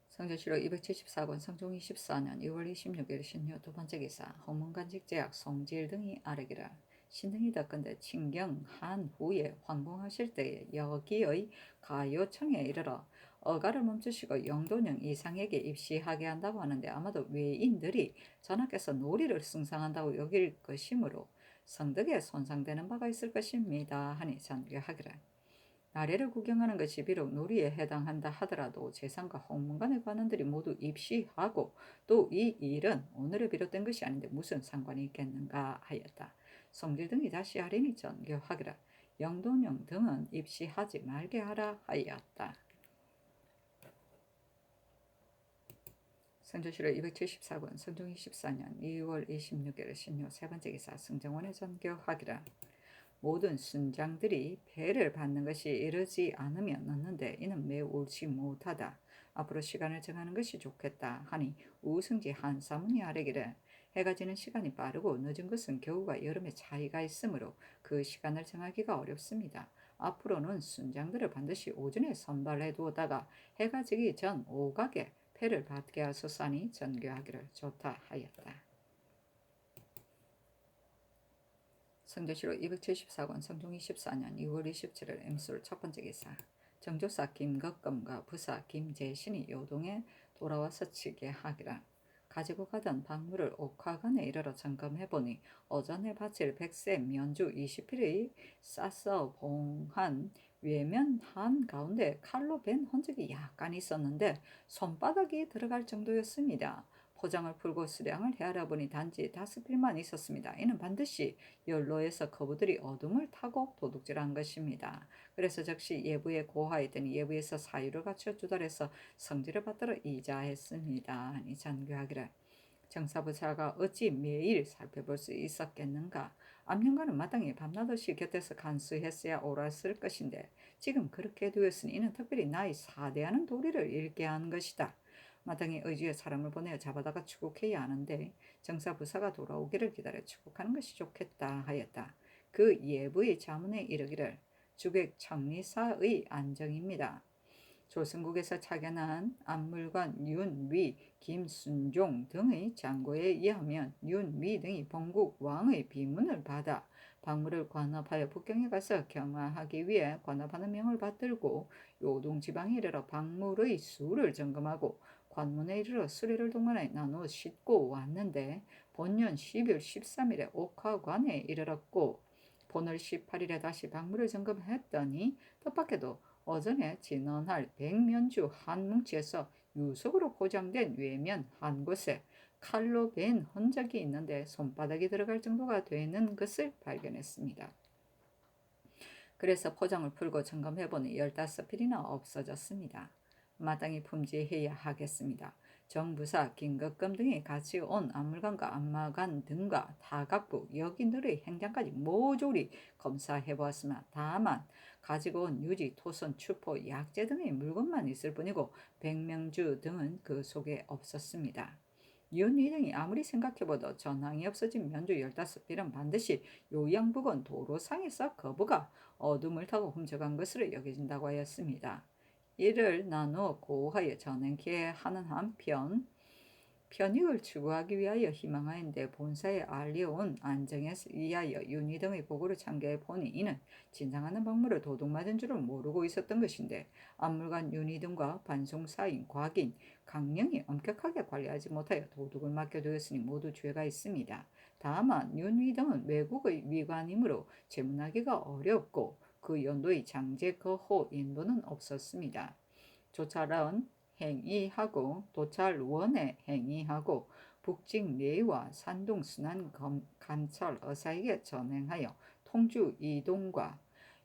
성조실록 274권 성종 24년 2월 26일 신유 두 번째 기사 홍문관직제약 송지일 등이 아뢰기를 신등이 덕건대 친경 한 후에 황공하실 때에 여기의 가요청에 이르러 어가를 멈추시고 영돈령 이상에게 입시하게 한다고 하는데 아마도 외인들이 전하께서 놀이를 승상한다고 여길 것이므로 성덕에 손상되는 바가 있을 것입니다. 하니 전교하기를. 나래를 구경하는 것이 비록 놀이에 해당한다 하더라도 재상과 홍문관의 관원들이 모두 입시하고 또 이 일은 오늘에 비롯된 것이 아닌데 무슨 상관이 있겠는가 하였다. 성질 등이 다시 하리니 전교하기라. 영돈령 등은 입시하지 말게 하라 하였다. 성조실록 274권 성종 24년 2월 26일 신묘 세 번째 기사 승정원에 전교하기라. 모든 순장들이 배를 받는 것이 이르지 않으면 넣는데 이는 매우 옳지 못하다. 앞으로 시간을 정하는 것이 좋겠다 하니 우승지 한사문이 아뢰기를 해가 지는 시간이 빠르고 늦은 것은 겨울과 여름의 차이가 있으므로 그 시간을 정하기가 어렵습니다. 앞으로는 순장들을 반드시 오전에 선발해 두었다가 해가 지기 전 오각에 패를 받게 하소서니 전교하기를 좋다 하였다. 성조실록 274권 성종 24년 2월 27일 임술 첫 번째 기사 정조사 김덕검과 부사 김재신이 요동에 돌아와서 치게 하기라. 가지고 가던 박물을 옥화관에 이르러 점검해보니 어전에 바칠 백세 면주 20필의 싸서 봉한 외면 한 가운데 칼로 벤 흔적이 약간 있었는데 손바닥이 들어갈 정도였습니다. 포장을 풀고 수량을 헤아려 보니 단지 5필만 있었습니다. 이는 반드시 연로에서 거부들이 어둠을 타고 도둑질한 것입니다. 그래서 즉시 예부에 고하했더니 예부에서 사유를 갖추어 주달해서 성질을 받들어 이자했습니다. 이 잔교하기를. 정사부사가 어찌 매일 살펴볼 수 있었겠는가. 암령가는 마땅히 밤낮없이 곁에서 간수했어야 옳았을 것인데 지금 그렇게 되었으니 이는 특별히 나의 사대하는 도리를 잃게 한 것이다. 마땅히 의주에 사람을 보내어 잡아다가 추국해야 하는데 정사부사가 돌아오기를 기다려 추국하는 것이 좋겠다 하였다. 그 예부의 자문에 이르기를 주객 청리사의 안정입니다. 조선국에서 착연한 안물관 윤위, 김순종 등의 장고에 의하면 윤위 등이 본국 왕의 비문을 받아 박물을 관합하여 북경에 가서 경화하기 위해 관합하는 명을 받들고 요동지방에 이르러 박물의 수를 점검하고 관문에 이르러 수레를 동원해 나누어 싣고 왔는데 본년 12월 13일에 옥화관에 이르렀고 본월 18일에 다시 박물을 점검했더니 뜻밖에도 어전에 진언할 백면주 한 뭉치에서 유속으로 포장된 외면 한 곳에 칼로 벤 흔적이 있는데 손바닥이 들어갈 정도가 되는 것을 발견했습니다. 그래서 포장을 풀고 점검해보니 15필이나 없어졌습니다. 마땅히 품지해야 하겠습니다. 정부사, 김덕검 등이 같이 온 안물관과 안마관 등과 타각부, 여기들의 행장까지 모조리 검사해보았으나 다만 가지고 온 유지, 토선, 추포, 약재 등의 물건만 있을 뿐이고 백명주 등은 그 속에 없었습니다. 윤희 등이 아무리 생각해봐도 전황이 없어진 면주 15필은 반드시 요양부건 도로상에서 거부가 어둠을 타고 훔쳐간 것으로 여겨진다고 하였습니다. 이를 나누어 고하여 전행케 하는 한편 편익을 추구하기 위하여 희망하였는데 본사에 알려온 안정에 의하여 윤희 등의 보고를 참고해 보니 이는 진상하는 박물을 도둑맞은 줄을 모르고 있었던 것인데 안물관 윤희 등과 반송사인 곽인 강령이 엄격하게 관리하지 못하여 도둑을 맡겨두었으니 모두 죄가 있습니다. 다만 윤희 등은 외국의 위관이므로 제문하기가 어렵고 그 연도의 장제거호 인도는 없었습니다. 조찰은 행위하고 도찰원에 행위하고 북직 내와 산동 순환 감찰 의사에게 전행하여 통주 이동과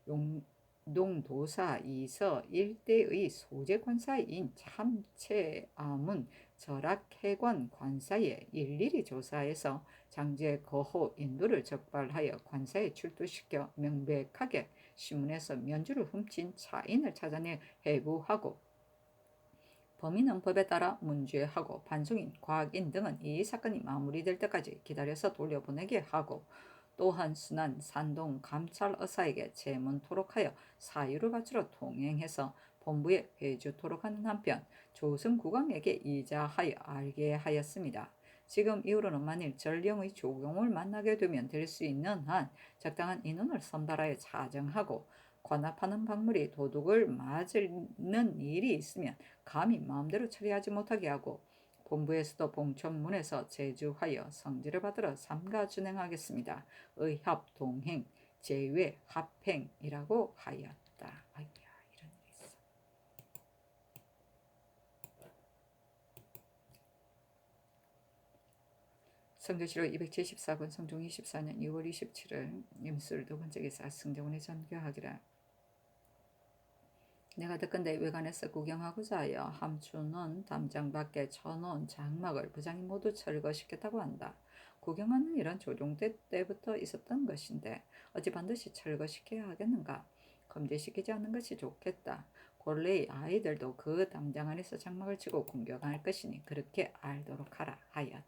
용동도사 이서 일대의 소재관사인 참채아문 절악해관 관사에 일일이 조사해서 장제거호 인도를 적발하여 관사에 출두시켜 명백하게 신문에서 면주를 훔친 차인을 찾아내 해부하고 범인은 법에 따라 문죄하고 반송인, 과학인 등은 이 사건이 마무리될 때까지 기다려서 돌려보내게 하고 또한 순환, 산동, 감찰 의사에게 제문토록 하여 사유를 갖추러 통행해서 본부에 회주토록 하는 한편 조선국왕에게 이자하여 알게 하였습니다. 지금 이후로는 만일 전령의 조경을 만나게 되면 될 수 있는 한 적당한 인원을 선발하여 차정하고 관합하는 박물이 도둑을 맞는 일이 있으면 감히 마음대로 처리하지 못하게 하고 본부에서도 봉천문에서 제주하여 성지를 받들어 삼가 준행하겠습니다. 의합, 동행, 제외, 합행이라고 하였다. 아이야, 이런 일이 있어. 성조실록 274권 성종 24년 2월 27일 임술 두 번째 기사 승정원의 전교하기라. 내가 듣건대 외관에서 구경하고자 하여 함춘원 담장 밖에 쳐놓은 장막을 부장이 모두 철거시켰다고 한다. 구경하는 일은 조종대 때부터 있었던 것인데 어찌 반드시 철거시켜야 하겠는가? 금지시키지 않는 것이 좋겠다. 본래의 아이들도 그 담장 안에서 장막을 치고 공격할 것이니 그렇게 알도록 하라 하였다.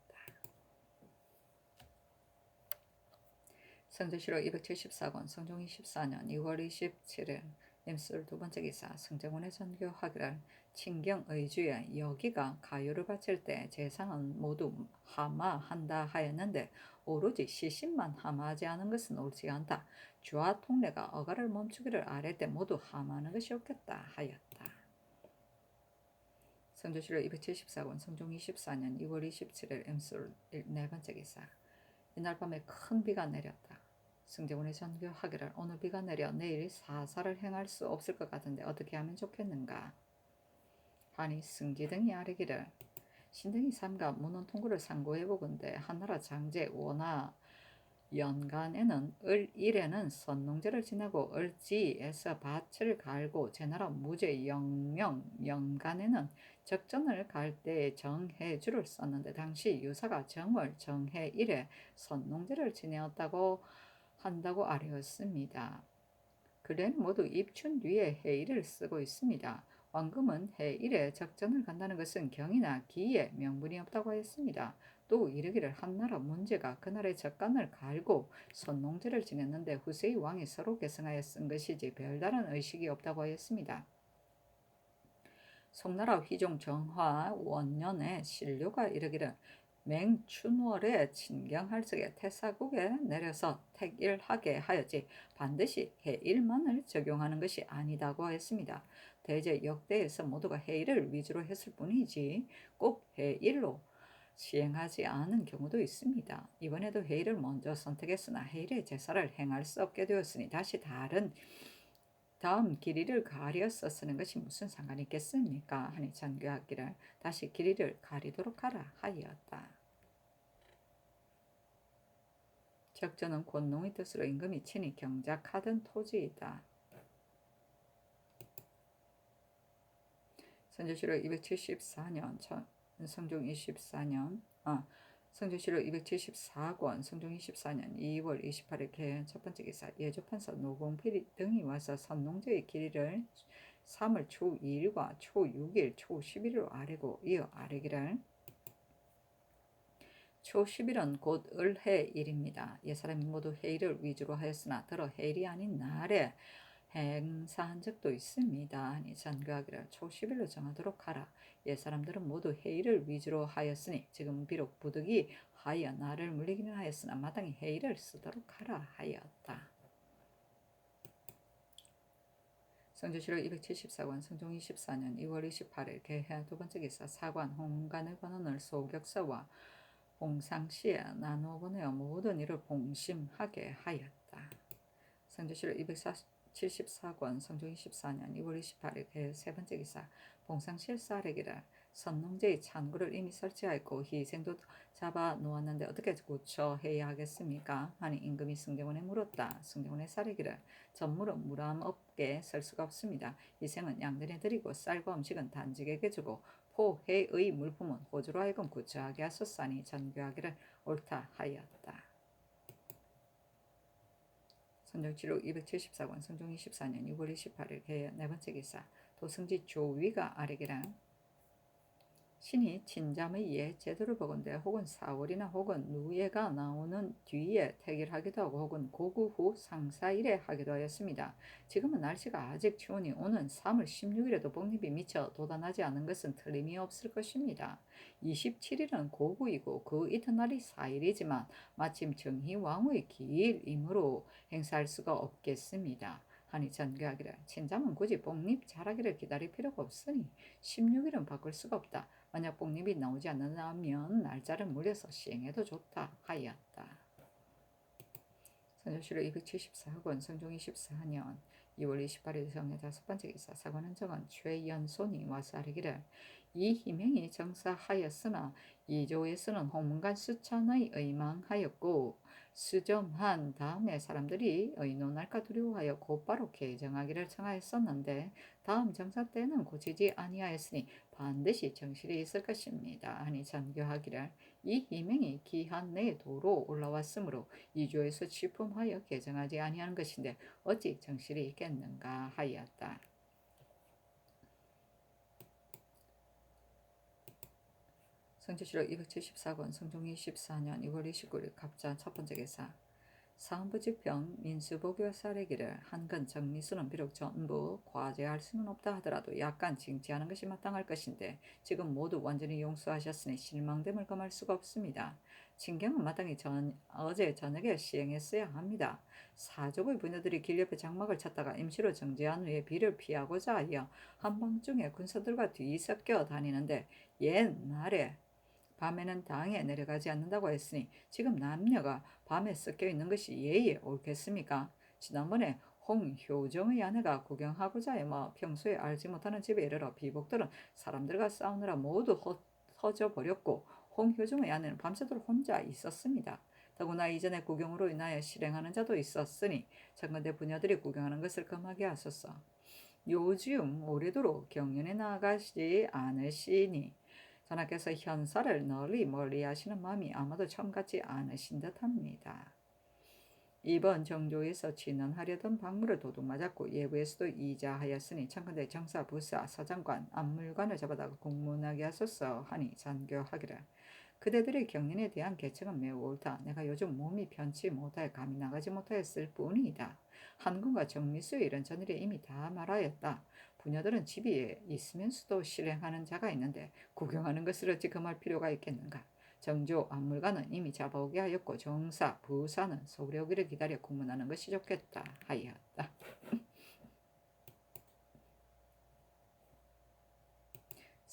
성조실록 274권 성종 24년 2월 27일 임술 두 번째 기사 승정원의 전교하기를 친경의주에 여기가 가요를 바칠 때 재상은 모두 하마한다 하였는데 오로지 시신만 하마하지 않은 것은 옳지 않다. 주와 통례가 어가를 멈추기를 아래 때 모두 하마하는 것이 옳겠다 하였다. 성조실록 274권 성종 24년 2월 27일 임술 네 번째 기사 이날 밤에 큰 비가 내렸다. 승정원의 전교하기를 오늘 비가 내려 내일 사사를 행할 수 없을 것 같은데 어떻게 하면 좋겠는가? 하니 승지등이 아뢰기를 신등이 삼가 문헌통구를 상고해보건대 한나라 장제 원하 연간에는 을일에는 선농제를 지내고 을지에서 밭을 갈고 제나라 무제 영명 연간에는 적전을 갈 때에 정해주를 썼는데 당시 유사가 정월 정해일에 선농제를 지내었다고 한다고 아뢰었습니다. 근래는 모두 입춘 뒤에 해일을 쓰고 있습니다. 왕금은 해일에 적전을 간다는 것은 경이나 기에 명분이 없다고 하였습니다. 또 이르기를 한나라 문제가 그날의 적간을 갈고 선농제를 지냈는데 후세의 왕이 서로 계승하여 쓴 것이지 별다른 의식이 없다고 하였습니다. 송나라 휘종 정화 원년에 신료가 이르기를 맹춘월에 친경할석에 태사국에 내려서 택일하게 하였지 반드시 해일만을 적용하는 것이 아니다고 했습니다. 대제 역대에서 모두가 해일을 위주로 했을 뿐이지 꼭 해일로 시행하지 않은 경우도 있습니다. 이번에도 해일을 먼저 선택했으나 해일의 제사를 행할 수 없게 되었으니 다시 다음 길이를 가려서 쓰는 것이 무슨 상관이 있겠습니까? 하니 전교하기를 다시 길이를 가리도록 하라 하였다. 적전은 권농의 뜻으로 임금이 친히 경작하던 토지이다. 성조실록 274년 성종 24년 성조실록 274권 성종 24년 2월 28일 개헌 첫 번째 기사 예조판서 노공필 등이 와서 선농제의 길이를 3월 초 2일과 초 6일, 초 11일로 아뢰고 이어 아뢰기를 초 10일은 곧 을해일입니다. 옛사람이 모두 해일을 위주로 하였으나 들어 해일이 아닌 날에 행사한 적도 있습니다. 하니 전교하기를 초 10일로 정하도록 하라. 옛사람들은 모두 해일을 위주로 하였으니 지금 비록 부득이 하여 나를 물리기는 하였으나 마땅히 해일을 쓰도록 하라 하였다. 성조실록 274권 성종 24년 2월 28일 개해 두 번째 기사 사관 홍간의 관원을 소격서와 봉상시에 나누어 보내어 모든 일을 봉심하게 하였다. 성조실록 274권 성종 24년 2월 28일 개해 세 번째 기사 봉상시에 싸르기를 선농제의 찬구를 이미 설치하였고 희생도 잡아 놓았는데 어떻게 고쳐해야 하겠습니까? 하니 임금이 승정원에 물었다. 승정원에 싸르기를 전물은 무람 없게 설 수가 없습니다. 희생은 양들에 드리고 쌀과 음식은 단직에게 주고 포해의 물품은 호주로 하여금 구처하게 하소서니 전교하기를 옳다 하였다. 성종실록 274권 성종 24년 6월 28일 개헌 네 번째 기사 도승지 조위가 아뢰기를 신이 친잠의 예 제도를 보건대 혹은 4월이나 혹은 누예가 나오는 뒤에 택일하기도 하고 혹은 고구 후 상사일에 하기도 하였습니다. 지금은 날씨가 아직 추우니 오는 3월 16일에도 복립이 미처 돋아나지 않은 것은 틀림이 없을 것입니다. 27일은 고구이고 그 이튿날이 4일이지만 마침 정희왕후의 기일이므로 행사할 수가 없겠습니다. 하니 전교하기를 친자는 굳이 복립 잘하기를 기다릴 필요가 없으니 16일은 바꿀 수가 없다. 만약 복립이 나오지 않는다면 날짜를 물려서 시행해도 좋다 하였다. 선조실록 274권 성종 24년 2월 28일 정의 5번째 기사 사관원 정원 최연손이 와서 아뢰기를 이 희명이 정사하였으나 이조에서는 홍문관 수천의 의망하였고 수점한 다음에 사람들이 의논할까 두려워하여 곧바로 개정하기를 청하였었는데 다음 정사 때는 고치지 아니하였으니 반드시 정실이 있을 것입니다. 하니 전교하기를 이 희명이 기한 내에 도로 올라왔으므로 이조에서 취품하여 개정하지 아니하는 것인데 어찌 정실이 있겠는가 하였다. 성조실록 274권 성종 24년 2월 29일 갑자 첫번째 기사 사헌부집행 민수보교 사례기를 한건 정리수는 비록 전부 과제할 수는 없다 하더라도 약간 징치하는 것이 마땅할 것인데 지금 모두 완전히 용서하셨으니 실망됨을 금할 수가 없습니다. 징경은 마땅히 어제 저녁에 시행했어야 합니다. 사족의 부녀들이 길 옆에 장막을 찾다가 임시로 정지한 후에 비를 피하고자 하여 한밤중에 군사들과 뒤섞여 다니는데 옛날에 밤에는 당에 내려가지 않는다고 했으니 지금 남녀가 밤에 섞여 있는 것이 예의에 옳겠습니까? 지난번에 홍효정의 아내가 구경하고자 해서 평소에 알지 못하는 집에 이르러 비복들은 사람들과 싸우느라 모두 흩어져 버렸고 홍효정의 아내는 밤새도록 혼자 있었습니다. 더구나 이전에 구경으로 인하여 실행하는 자도 있었으니 청건대 부녀들이 구경하는 것을 금하게 하소서. 요즘 오래도록 경연에 나가지 않으시니 전하께서 현사를 널리 멀리하시는 마음이 아마도 처음 같지 않으신 듯합니다. 이번 정조에서 진언하려던 박물을 도둑맞았고 예부에서도 이자하였으니 청컨대 정사, 부사, 서장관, 안물관을 잡아다가 공문하게 하소서 하니 잔교하기를 그대들의 경륜에 대한 계책은 매우 옳다. 내가 요즘 몸이 편치 못하여 감히 나가지 못하였을 뿐이다. 한군과 정미수의 이런 전일에 이미 다 말하였다. 부녀들은 집에 있으면서도 실행하는 자가 있는데 구경하는 것을 어찌 금할 필요가 있겠는가. 정조, 안물관은 이미 잡아오게 하였고 정사, 부사는 서울에 오기를 기다려 구문하는 것이 좋겠다 하였다.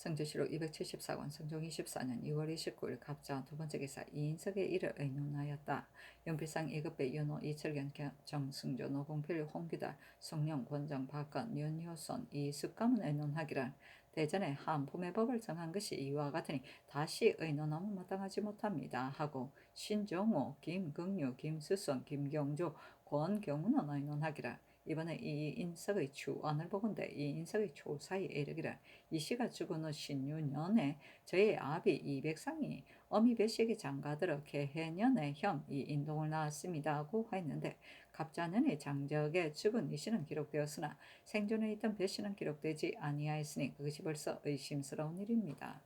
성조실록 274권 성종 24년 2월 29일 갑자 두번째 기사 이인석의 일을 의논하였다. 연필상 1급배 윤호 이철견 정승조 노공필 홍기달 송령 권정 박건 윤효선 이숙감은 의논하기를 대전에 한품의 법을 정한 것이 이와 같으니 다시 의논하면 마땅하지 못합니다 하고 신종호, 김긍유, 김수선, 김경조, 권경훈은 의논하기를 이번에 이인석의 추언을 보건대 이인석의 초사에 이르기를 이씨가 죽은 후 신유년에 저의 아비 이백상이 어미 배식이 장가들어 개해년에 형 이인동을 낳았습니다 하고 하였는데 갑자년에 장적에 죽은 이씨는 기록되었으나 생존에 있던 배씨는 기록되지 아니하였으니 그것이 벌써 의심스러운 일입니다.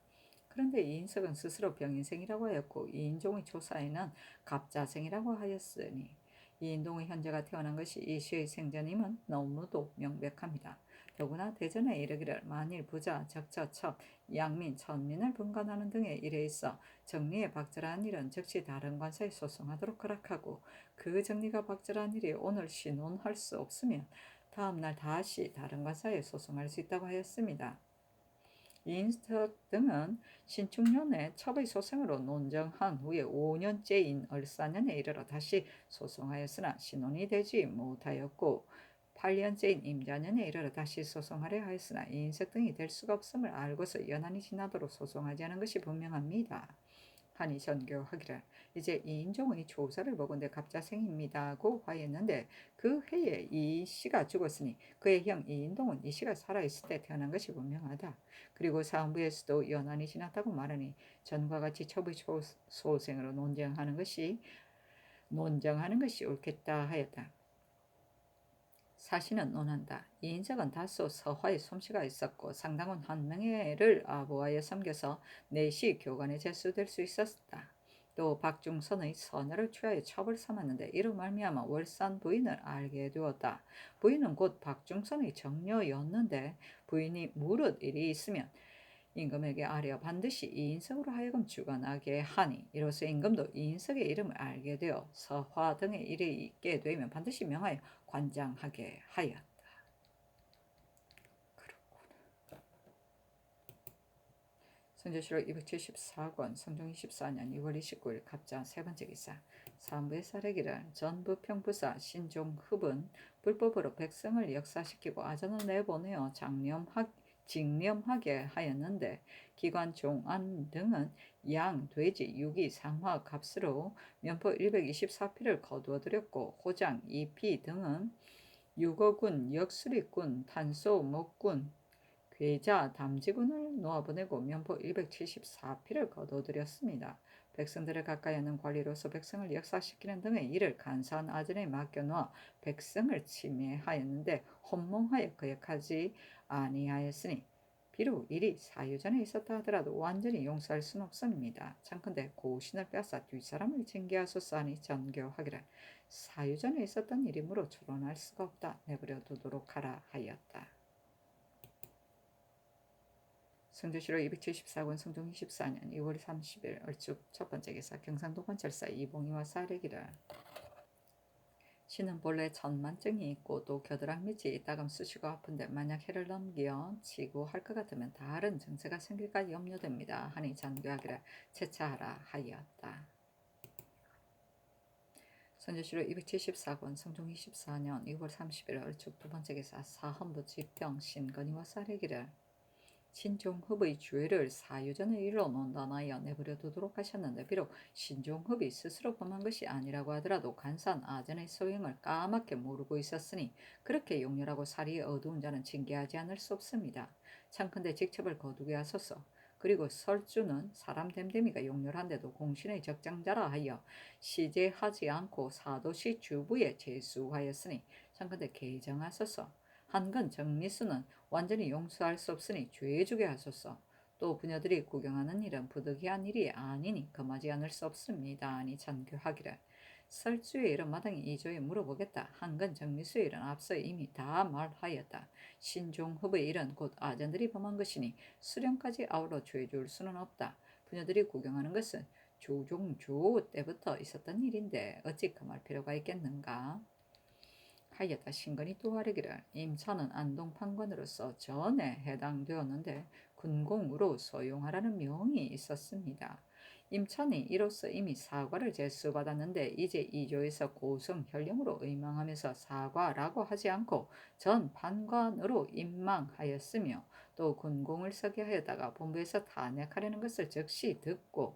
그런데 이인석은 스스로 병인생이라고 하였고 이인종의 초사에는 갑자생이라고 하였으니 이인동의 현재가 태어난 것이 이씨의 생전임은 너무도 명백합니다. 더구나 대전에 이르기를 만일 부자, 적처, 첩, 양민, 천민을 분간하는 등의 일에 있어 정리에 박절한 일은 즉시 다른 관사에 소송하도록 허락하고 그 정리가 박절한 일이 오늘 신원할 수 없으면 다음날 다시 다른 관사에 소송할 수 있다고 하였습니다. 이인석 등은 신축년에 첩의 소생으로 논정한 후에 5년째인 을사년에 이르러 다시 소송하였으나 신원이 되지 못하였고 8년째인 임자년에 이르러 다시 소송하려 하였으나 이인석 등이 될 수가 없음을 알고서 연한이 지나도록 소송하지 않은 것이 분명합니다. 하니 전교하기를 이제 이인종의 조사를 보건대 갑자생입니다고 하였는데 그 해에 이씨가 죽었으니 그의 형 이인동은 이씨가 살아있을 때 태어난 것이 분명하다. 그리고 사헌부에서도 연한이 지났다고 말하니 전과 같이 첩의 소생으로 논정하는 것이 옳겠다 하였다. 사신은 논한다. 이인석은 다소 서화의 솜씨가 있었고 상당한 한 명예를 아부하여 섬겨서 내시 교관에 제수될 수 있었다. 또 박중선의 선녀를 취하여 첩을 삼았는데 이로 말미암아 월산 부인을 알게 되었다. 부인은 곧 박중선의 정녀였는데 부인이 무릇 일이 있으면 임금에게 아뢰어 반드시 이인석으로 하여금 주관하게 하니 이로써 임금도 이인석의 이름을 알게 되어 서화 등의 일이 있게 되면 반드시 명하여 관장하게 하였다. 성조실록 274권 성종 24년 2월 29일 갑자 세 번째 기사 사무의 사례기를 전 부평부사 신종흡은 불법으로 백성을 역사시키고 아전을 내보내어 징념하게 하였는데 기관 종안 등은 양, 돼지, 유기, 상화 값으로 면포 124피를 거두어들였고 호장, 이피 등은 유거군, 역수리군, 탄소, 목군, 괴자, 담지군을 놓아보내고 면포 174피를 거둬들였습니다. 백성들을 가까이 하는 관리로서 백성을 역사시키는 등의 일을 간사한 아전에 맡겨놓아 백성을 침해하였는데 혼몽하여 거역하지 아니하였으니 비록 일이 사유전에 있었다 하더라도 완전히 용서할 수는 없습니다. 참컨대 고신을 빼앗아 뒷사람을 징계하소서 하니 전교하기를 사유전에 있었던 일이므로 추론할 수가 없다. 내버려 두도록 하라 하였다. 성조실록 274권 성종 24년 2월 30일 얼죽 첫번째 기사 경상도 관찰사 이봉희와 사례기를 신은 본래 천만증이 있고 또 겨드랑 밑이 이따금 쑤시고 아픈데 만약 해를 넘겨 치고 할 것 같으면 다른 증세가 생길까 염려됩니다. 하니 전교하기를 채차하라 하였다. 성조실록 274권 성종 24년 6월 30일 얼죽 두번째 기사 사헌부 지평 신건희와 사례기를 신종흡의 죄를 사유전의 일로 논단하여 내버려 두도록 하셨는데 비록 신종흡이 스스로 범한 것이 아니라고 하더라도 간사한 아전의 소행을 까맣게 모르고 있었으니 그렇게 용렬하고 사리에 어두운 자는 징계하지 않을 수 없습니다. 참컨대 직첩을 거두게 하소서. 그리고 설주는 사람 됨됨이가 용렬한데도 공신의 적장자라 하여 시제하지 않고 사도시 주부에 제수하였으니 참컨대 개정하소서. 한건 정미수는 완전히 용서할 수 없으니 죄주게 하소서. 또 부녀들이 구경하는 일은 부득이한 일이 아니니 금하지 않을 수 없습니다. 아니 전교하기를 설주의 일은 마땅히 이조에 물어보겠다. 한건 정미수의 일은 앞서 이미 다 말하였다. 신종흡의 일은 곧 아전들이 범한 것이니 수령까지 아울러 죄줄 수는 없다. 부녀들이 구경하는 것은 조종조 때부터 있었던 일인데 어찌 금할 필요가 있겠는가. 하였다. 신건이 또 아뢰기를 임차는 안동 판관으로서 전에 해당되었는데 군공으로 소용하라는 명이 있었습니다. 임차는 이로써 이미 사과를 제수받았는데 이제 이조에서 고성 현령으로 의망하면서 사과라고 하지 않고 전 판관으로 임망하였으며 또 군공을 서게 하였다가 본부에서 탄핵하려는 것을 즉시 듣고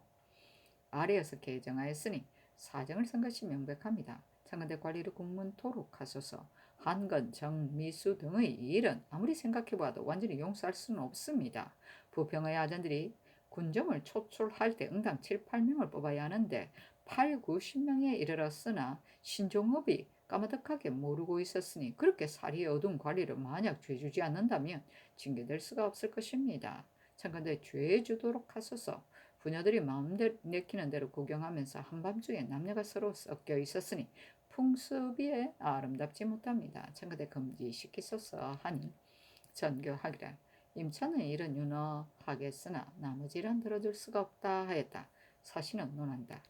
아래에서 개정하였으니 사정을 쓴 것이 명백합니다. 청와대 관리를 국문토록 하소서. 한건, 정, 미수 등의 일은 아무리 생각해봐도 완전히 용서할 수는 없습니다. 부평의 아전들이 군정을 초출할 때 응당 7, 8명을 뽑아야 하는데 8, 90명에 이르렀으나 신종업이 까마득하게 모르고 있었으니 그렇게 사리에 어두운 관리를 만약 죄주지 않는다면 징계될 수가 없을 것입니다. 청와대 죄 주도록 하소서. 부녀들이 마음 내키는 대로 구경하면서 한밤중에 남녀가 서로 섞여 있었으니 풍습이 아름답지 못합니다. 청와대 금지시키소서 하니 전교하기를 임차는 일은 윤허하겠으나 나머지 일은 들어줄 수가 없다 하였다. 사신은 논한다.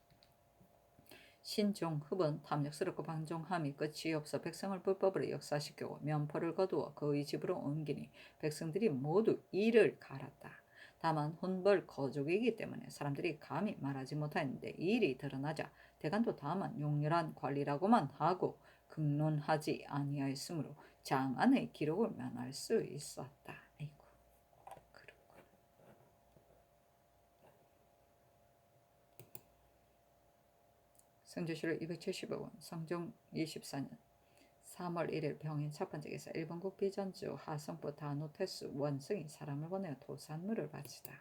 신종흡은 탐욕스럽고 방종함이 끝이 없어 백성을 불법으로 역사시키고 면포를 거두어 그의 집으로 옮기니 백성들이 모두 이를 갈았다. 다만 혼벌 거족이기 때문에 사람들이 감히 말하지 못하였는데 이 일이 드러나자 대간도 다만 용렬한 관리라고만 하고 극론하지 아니하였으므로 장안의 기록을 면할 수 있었다. 아이고, 그렇군. 성조실록 275권 성종 24년 3월 1일 병인 첫번째 기사 일본국 비전주 하성부 다노테스 원승이 사람을 보내어 도산물을 바치다.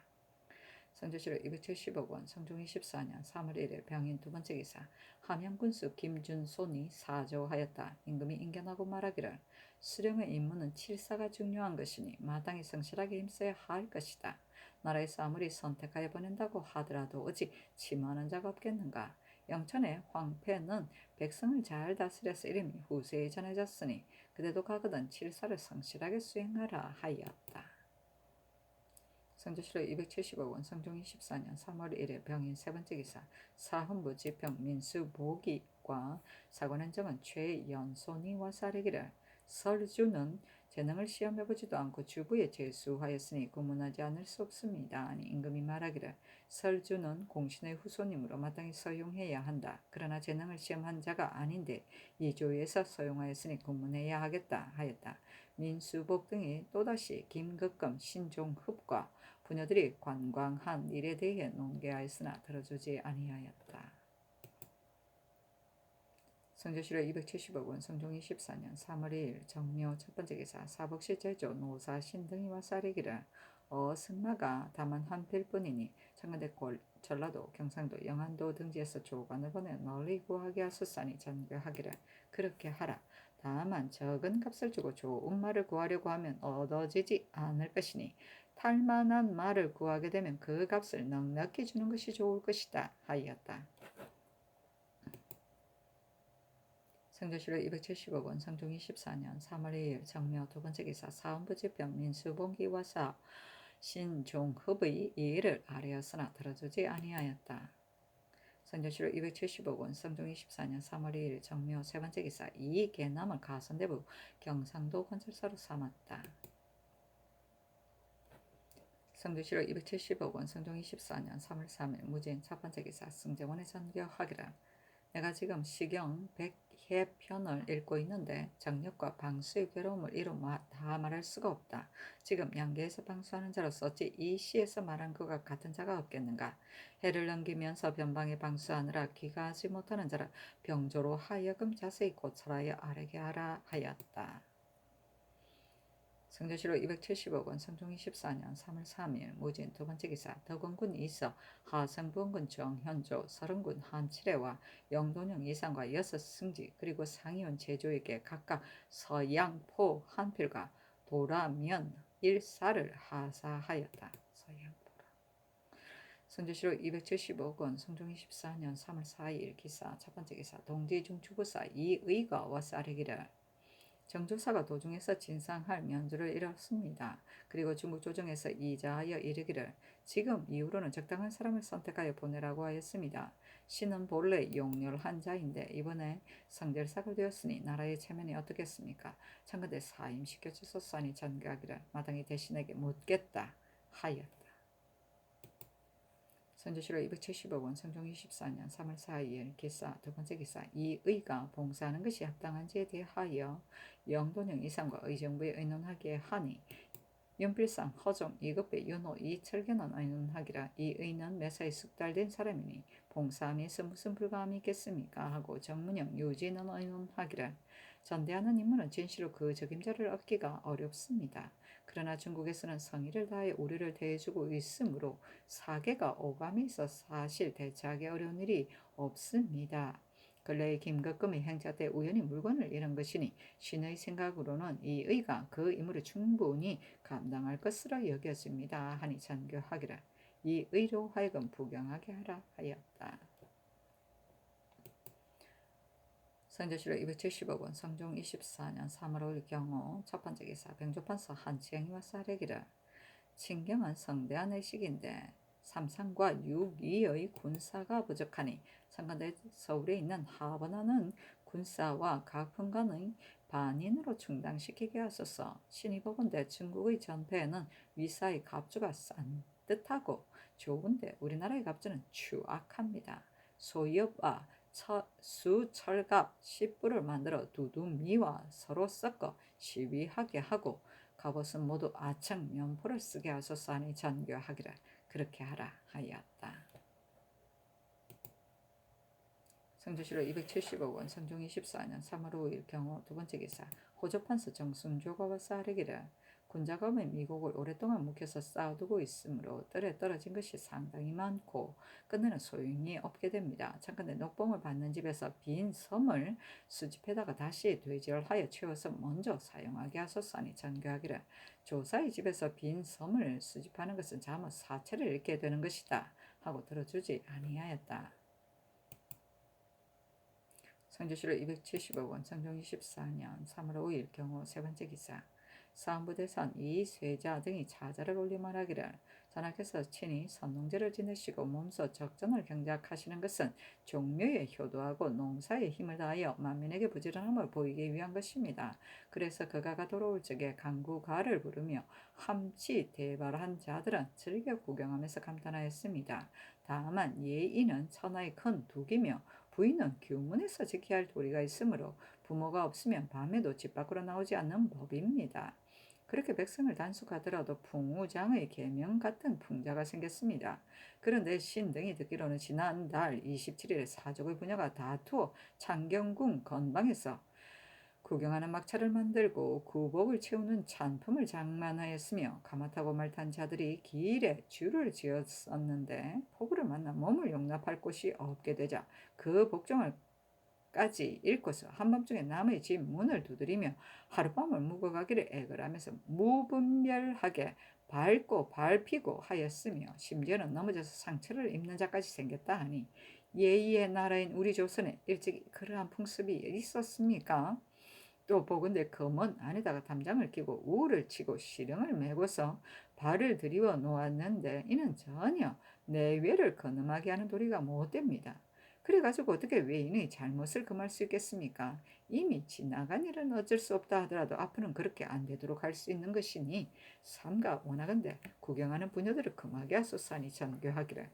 성조실록 275권 성종 24년 3월 1일 병인 두번째 기사 함양군수 김준손이 사조하였다. 임금이 인견하고 말하기를 수령의 임무는 칠사가 중요한 것이니 마땅히 성실하게 힘써야 할 것이다. 나라에서 아무리 선택하여 보낸다고 하더라도 어찌 침하는 자가 없겠는가. 영천의 황폐는 백성을 잘 다스려서 이름이 후세에 전해졌으니 그대도 가거든 칠사를 성실하게 수행하라 하였다. 성주시로 270억 원, 성종 24년 3월 1일 병인 세 번째 기사, 사헌부 지평 민수보기과 사관행정은 최연소니와 사례기를 설주는 재능을 시험해보지도 않고 주부에 재수하였으니 구문하지 않을 수 없습니다. 아니 임금이 말하기를 설주는 공신의 후손이므로 마땅히 서용해야 한다. 그러나 재능을 시험한 자가 아닌데 이 조위에서 서용하였으니 구문해야 하겠다 하였다. 민수복 등이 또다시 김극금, 신종흡과 부녀들이 관광한 일에 대해 논개하였으나 들어주지 아니하였다. 성주시로 270억 원, 성종 24년 3월 2일 정묘 첫 번째 기사, 사복시 제조 노사 신등이와 쌀이기를 승마가 다만 한 필뿐이니 청와대 전라도, 경상도, 영안도 등지에서 조관을 보내 널리 구하게 하소서니 전교하기를 그렇게 하라. 다만 적은 값을 주고 좋은 말을 구하려고 하면 얻어지지 않을 것이니 탈만한 말을 구하게 되면 그 값을 넉넉히 주는 것이 좋을 것이다 하였다. 성주시로 270억 원, 성종 24년 3월 2일 정묘 두 번째 기사, 사헌부 지평 민수봉기와 사 신종흡의 이 일을 아뢰었으나 들어주지 아니하였다. 성주시로 270억 원, 성종 24년 3월 2일 정묘 세 번째 기사, 이 개남을 가선대부 경상도 건설사로 삼았다. 성주시로 270억 원, 성종 24년 3월 3일 무진 첫 번째 기사, 승정원의 전교하기를 내가 지금 시경 100회편을 읽고 있는데 정력과 방수의 괴로움을 이루 다 말할 수가 없다. 지금 양계에서 방수하는 자로서 어찌 이 시에서 말한 것과 같은 자가 없겠는가. 해를 넘기면서 변방에 방수하느라 귀가하지 못하는 자를 병조로 하여금 자세히 고찰하여 아뢰게 하라 하였다. 성주시로 270억 원, 성종 24년 3월 3일 무진 두 번째 기사, 덕원군 이서, 하성부원군 정현조, 서른군 한칠애와 영돈영 이상과 여섯 승지 그리고 상의원 제조에게 각각 서양포 한 필과 도라면 1사를 하사하였다. 서양포라. 성주시로 270억 원, 성종 24년 3월 4일 기사, 첫 번째 기사, 동지중추부사 이의가와 쌀이기를 정조사가 도중에서 진상할 면주를 잃었습니다. 그리고 중국 조정에서 이자하여 이르기를 지금 이후로는 적당한 사람을 선택하여 보내라고 하였습니다. 신은 본래 용렬한 자인데 이번에 성절사가 되었으니 나라의 체면이 어떻겠습니까? 청와대 사임시켜 주소서니 전교하기를 마땅히 대신에게 묻겠다 하였다. 성주시로 270억 원, 성종 24년 3월 4일 기사, 두 번째 기사, 이의가 봉사하는 것이 합당한지에 대하여 영돈영 이상과 의정부에 의논하게 하니 윤필상, 허종, 이급배, 윤호, 이철견은 의논하기라. 이의는 매사에 숙달된 사람이니 봉사함에서 무슨 불가함이 있겠습니까? 하고 정문영, 유진은 의논하기를 전대하는 인물은 진실로 그 적임자를 얻기가 어렵습니다. 그러나 중국에서는 성의를 다해 우리를 대해주고 있으므로 사계가 오감이 있어 사실 대처하기 어려운 일이 없습니다. 근래에 김극금이 행차 때 우연히 물건을 잃은 것이니 신의 생각으로는 이 의가 그 임무를 충분히 감당할 것으로 여겨집니다. 하니 전교하기를 이 의로 하여금 부경하게 하라 하였다. 성주시로 270억 원, 성종 24년 3월 5일 경우 첫 번째 기사, 병조판서 한치영이와 쌀에기를 친경은 성대한 의식인데 삼상과 6위의 군사가 부족하니 상간대 서울에 있는 하번하는 군사와 각품간의 반인으로 충당시키게 하소서. 신이 보건대 중국의 전패에는 위사의 갑주가 싼 듯하고 좋은데 우리나라의 갑주는 추악합니다. 소엽과 수철갑 10부를 만들어 두두미와 서로 섞어 시위하게 하고 갑옷은 모두 아청 면포를 쓰게 하소서 하니 전교하기를 그렇게 하라 하였다. 성주시로 270억 원, 성종 24년 3월 5일 경우 두 번째 기사, 호조판서 정순조가와 싸르기를 군자검의 미국을 오랫동안 묵혀서 쌓아두고 있으므로 뜰에 떨어진 것이 상당히 많고 끝내는 소용이 없게 됩니다. 참건대 녹봉을 받는 집에서 빈 섬을 수집해다가 다시 되절하여 채워서 먼저 사용하게 하소서 하니 전교하기를 조사의 집에서 빈 섬을 수집하는 것은 잘못 사체를 잃게 되는 것이다 하고 들어주지 아니하였다. 성주시로 270억 원, 성종 24년 3월 5일 경우 세 번째 기사, 사안부대선 이쇠자 등이 차자를 올리 말하기를 전하께서 친히 선농제를 지내시고 몸소 적전을 경작하시는 것은 종묘에 효도하고 농사에 힘을 다하여 만민에게 부지런함을 보이기 위한 것입니다. 그래서 그가가 돌아올 적에 강구가를 부르며 함치 대발한 자들은 즐겨 구경하면서 감탄하였습니다. 다만 예인은 천하의 큰 둑이며 부인은 규문에서 지켜야 할 도리가 있으므로 부모가 없으면 밤에도 집 밖으로 나오지 않는 법입니다. 그렇게 백성을 단속하더라도 풍우장의 계명 같은 풍자가 생겼습니다. 그런데 신등이 듣기로는 지난달 27일에 사족의 부녀가 다투어 창경궁 건방에서 구경하는 막차를 만들고 구복을 채우는 잔품을 장만하였으며 가마타고 말탄 자들이 길에 줄을 지었었는데 포구를 만나 몸을 용납할 곳이 없게 되자 그 복종을 까지 읽고서 한밤중에 남의 집 문을 두드리며 하룻밤을 묵어가기를 애걸하면서 무분별하게 밟고 밟히고 하였으며 심지어는 넘어져서 상처를 입는 자까지 생겼다 하니 예의의 나라인 우리 조선에 일찍 그러한 풍습이 있었습니까? 또 보건대 검은 안에다가 담장을 끼고 우를 치고 시령을 메고서 발을 들이워 놓았는데 이는 전혀 내외를 거늠하게 하는 도리가 못됩니다. 그래가지고 어떻게 외인의 잘못을 금할 수 있겠습니까? 이미 지나간 일은 어쩔 수 없다 하더라도 앞으로는 그렇게 안 되도록 할 수 있는 것이니 삼가 원하건대 구경하는 부녀들을 금하게 하소서하니 전교하기를.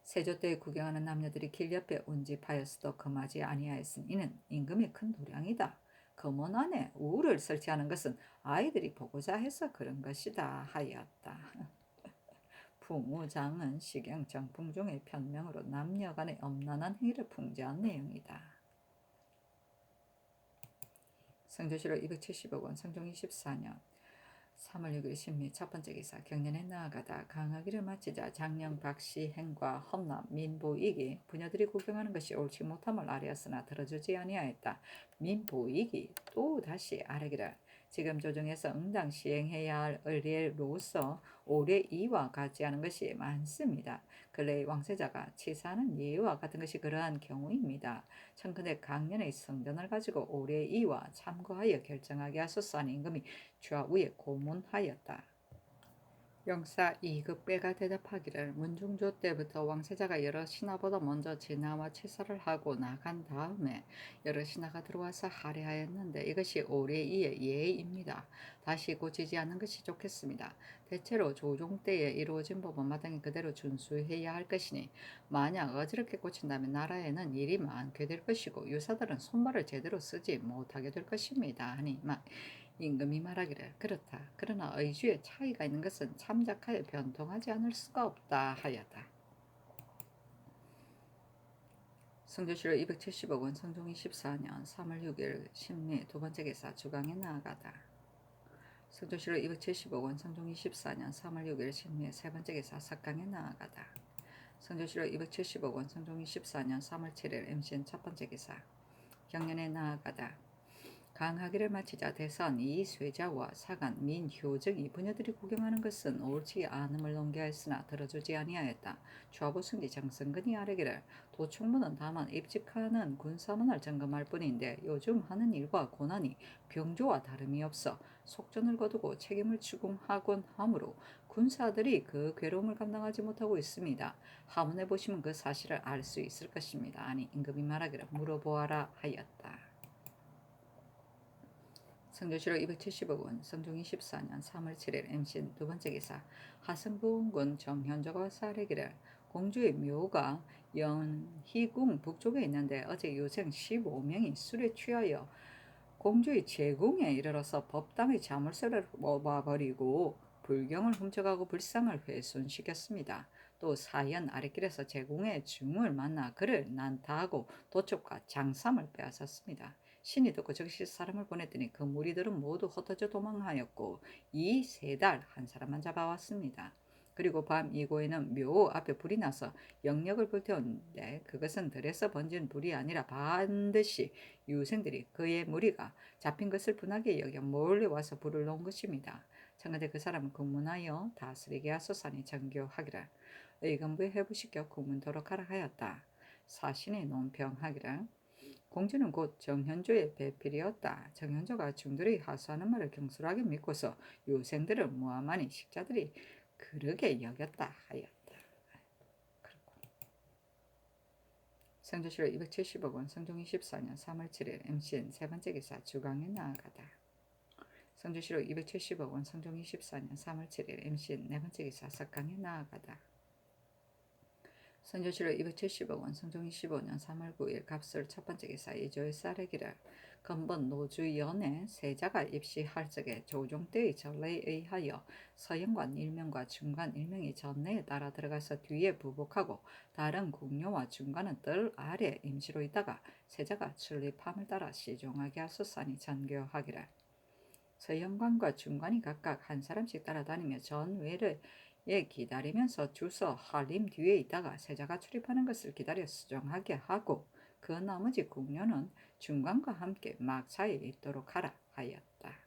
세조 때 구경하는 남녀들이 길 옆에 운집하였어도 금하지 아니하였으니 이는 임금의 큰 도량이다. 검은 안에 우를 설치하는 것은 아이들이 보고자 해서 그런 것이다 하였다. 풍우장은 시경 정풍 중의 편명으로 남녀 간의 엄란한 행위를 풍자한 내용이다. 성조실록 270억 원, 성종 24년 3월 6일 신미 첫 번째 기사. 경년에 나아가다 강하기를 마치자 장령 박씨 행과 험남 민보익이 부녀들이 구경하는 것이 옳지 못함을 아뢰었으나 들어주지 아니하였다. 민보익이 또 다시 아뢰기를 지금 조정에서 응당 시행해야 할 의례로서 올해 이와 같지 않은 것이 많습니다. 근래 왕세자가 치사하는 예와 같은 것이 그러한 경우입니다. 청컨대 강년의 성전을 가지고 올해 이와 참고하여 결정하게 하소서 하니 임금이 좌우에 고문하였다. 영사 2급배가 대답하기를 문중조 때부터 왕세자가 여러 신하보다 먼저 진화와 치사를 하고 나간 다음에 여러 신하가 들어와서 할애하였는데 이것이 올해이의 예입니다. 다시 고치지 않는 것이 좋겠습니다. 대체로 조종 때에 이루어진 법은 마땅히 그대로 준수해야 할 것이니 만약 어지럽게 고친다면 나라에는 일이 많게 될 것이고 유사들은 손발을 제대로 쓰지 못하게 될 것입니다. 하니 임금이 말하기를 그렇다. 그러나 의주에 차이가 있는 것은 참작하여 변통하지 않을 수가 없다 하였다. 성조실록 270억 원, 성종 24년 3월 6일 신미 두 번째 기사. 주강에 나아가다. 성조실록 270억 원, 성종 24년 3월 6일 신미 세 번째 기사. 석강에 나아가다. 성조실록 270억 원, 성종 24년 3월 7일 임신 첫 번째 기사. 경년에 나아가다. 강하기를 마치자 대선 이쇠자와 사간 민효정이 부녀들이 구경하는 것은 옳지 않음을 논개하였으나 들어주지 아니하였다. 좌보승지 정승근이 아뢰기를 도충문은 다만 입직하는 군사문을 점검할 뿐인데 요즘 하는 일과 고난이 병조와 다름이 없어 속전을 거두고 책임을 추궁하곤 하므로 군사들이 그 괴로움을 감당하지 못하고 있습니다. 하문해 보시면 그 사실을 알 수 있을 것입니다. 아니 임금이 말하기를 물어보아라 하였다. 성조실록 270억 원, 성종 24년 3월 7일 임신 두 번째 기사. 하승부원군 정현조가 사례기를 공주의 묘가 연희궁 북쪽에 있는데 어제 요생 15명이 술에 취하여 공주의 제궁에 이르러서 법당의 자물쇠를 뽑아버리고 불경을 훔쳐가고 불상을 훼손시켰습니다. 또 사연 아랫길에서 제궁의 중을 만나 그를 난타하고 도촉과 장삼을 빼앗았습니다. 신이 듣고 즉시 사람을 보냈더니 그 무리들은 모두 흩어져 도망하였고 이 세 달 한 사람만 잡아왔습니다. 그리고 밤 이고에는 묘 앞에 불이 나서 영역을 불태웠는데 그것은 들에서 번진 불이 아니라 반드시 유생들이 그의 무리가 잡힌 것을 분하게 여겨 몰래 와서 불을 놓은 것입니다. 청컨대 그 사람을 국문하여 다스리게 하소서니 정교하기를 의금부에 회부시켜 국문토록 하라 하였다. 사신의 논평하기를 공주는 곧 정현조의 배필이었다. 정현조가 중들이 하소하는 말을 경솔하게 믿고서 유생들을 무함하니 식자들이 그르게 여겼다 하였다. 성조실록 270억 원, 성종 24년 3월 7일 MCN 세 번째 기사 주강에 나아가다. 성조실록 270억 원, 성종 24년 3월 7일 MCN 네 번째 기사 석강에 나아가다. 성조실록 270억 원, 성종 25년 3월 9일 갑설 첫 번째 기사 이조의 쌀에기를 건번 노주연의 세자가 입시할 적에 조종 때의 전례에 의하여 서현관 일명과 중관 일명이 전례에 따라 들어가서 뒤에 부복하고 다른 궁녀와 중관은 뜰 아래 임시로 있다가 세자가 출입함을 따라 시종하게 하소서니 전교하기를. 서현관과 중관이 각각 한 사람씩 따라다니며 전외를 기다리면서 주서 한림 뒤에 있다가 세자가 출입하는 것을 기다려 수정하게 하고 그 나머지 궁녀는 중관과 함께 막차에 있도록 하라 하였다.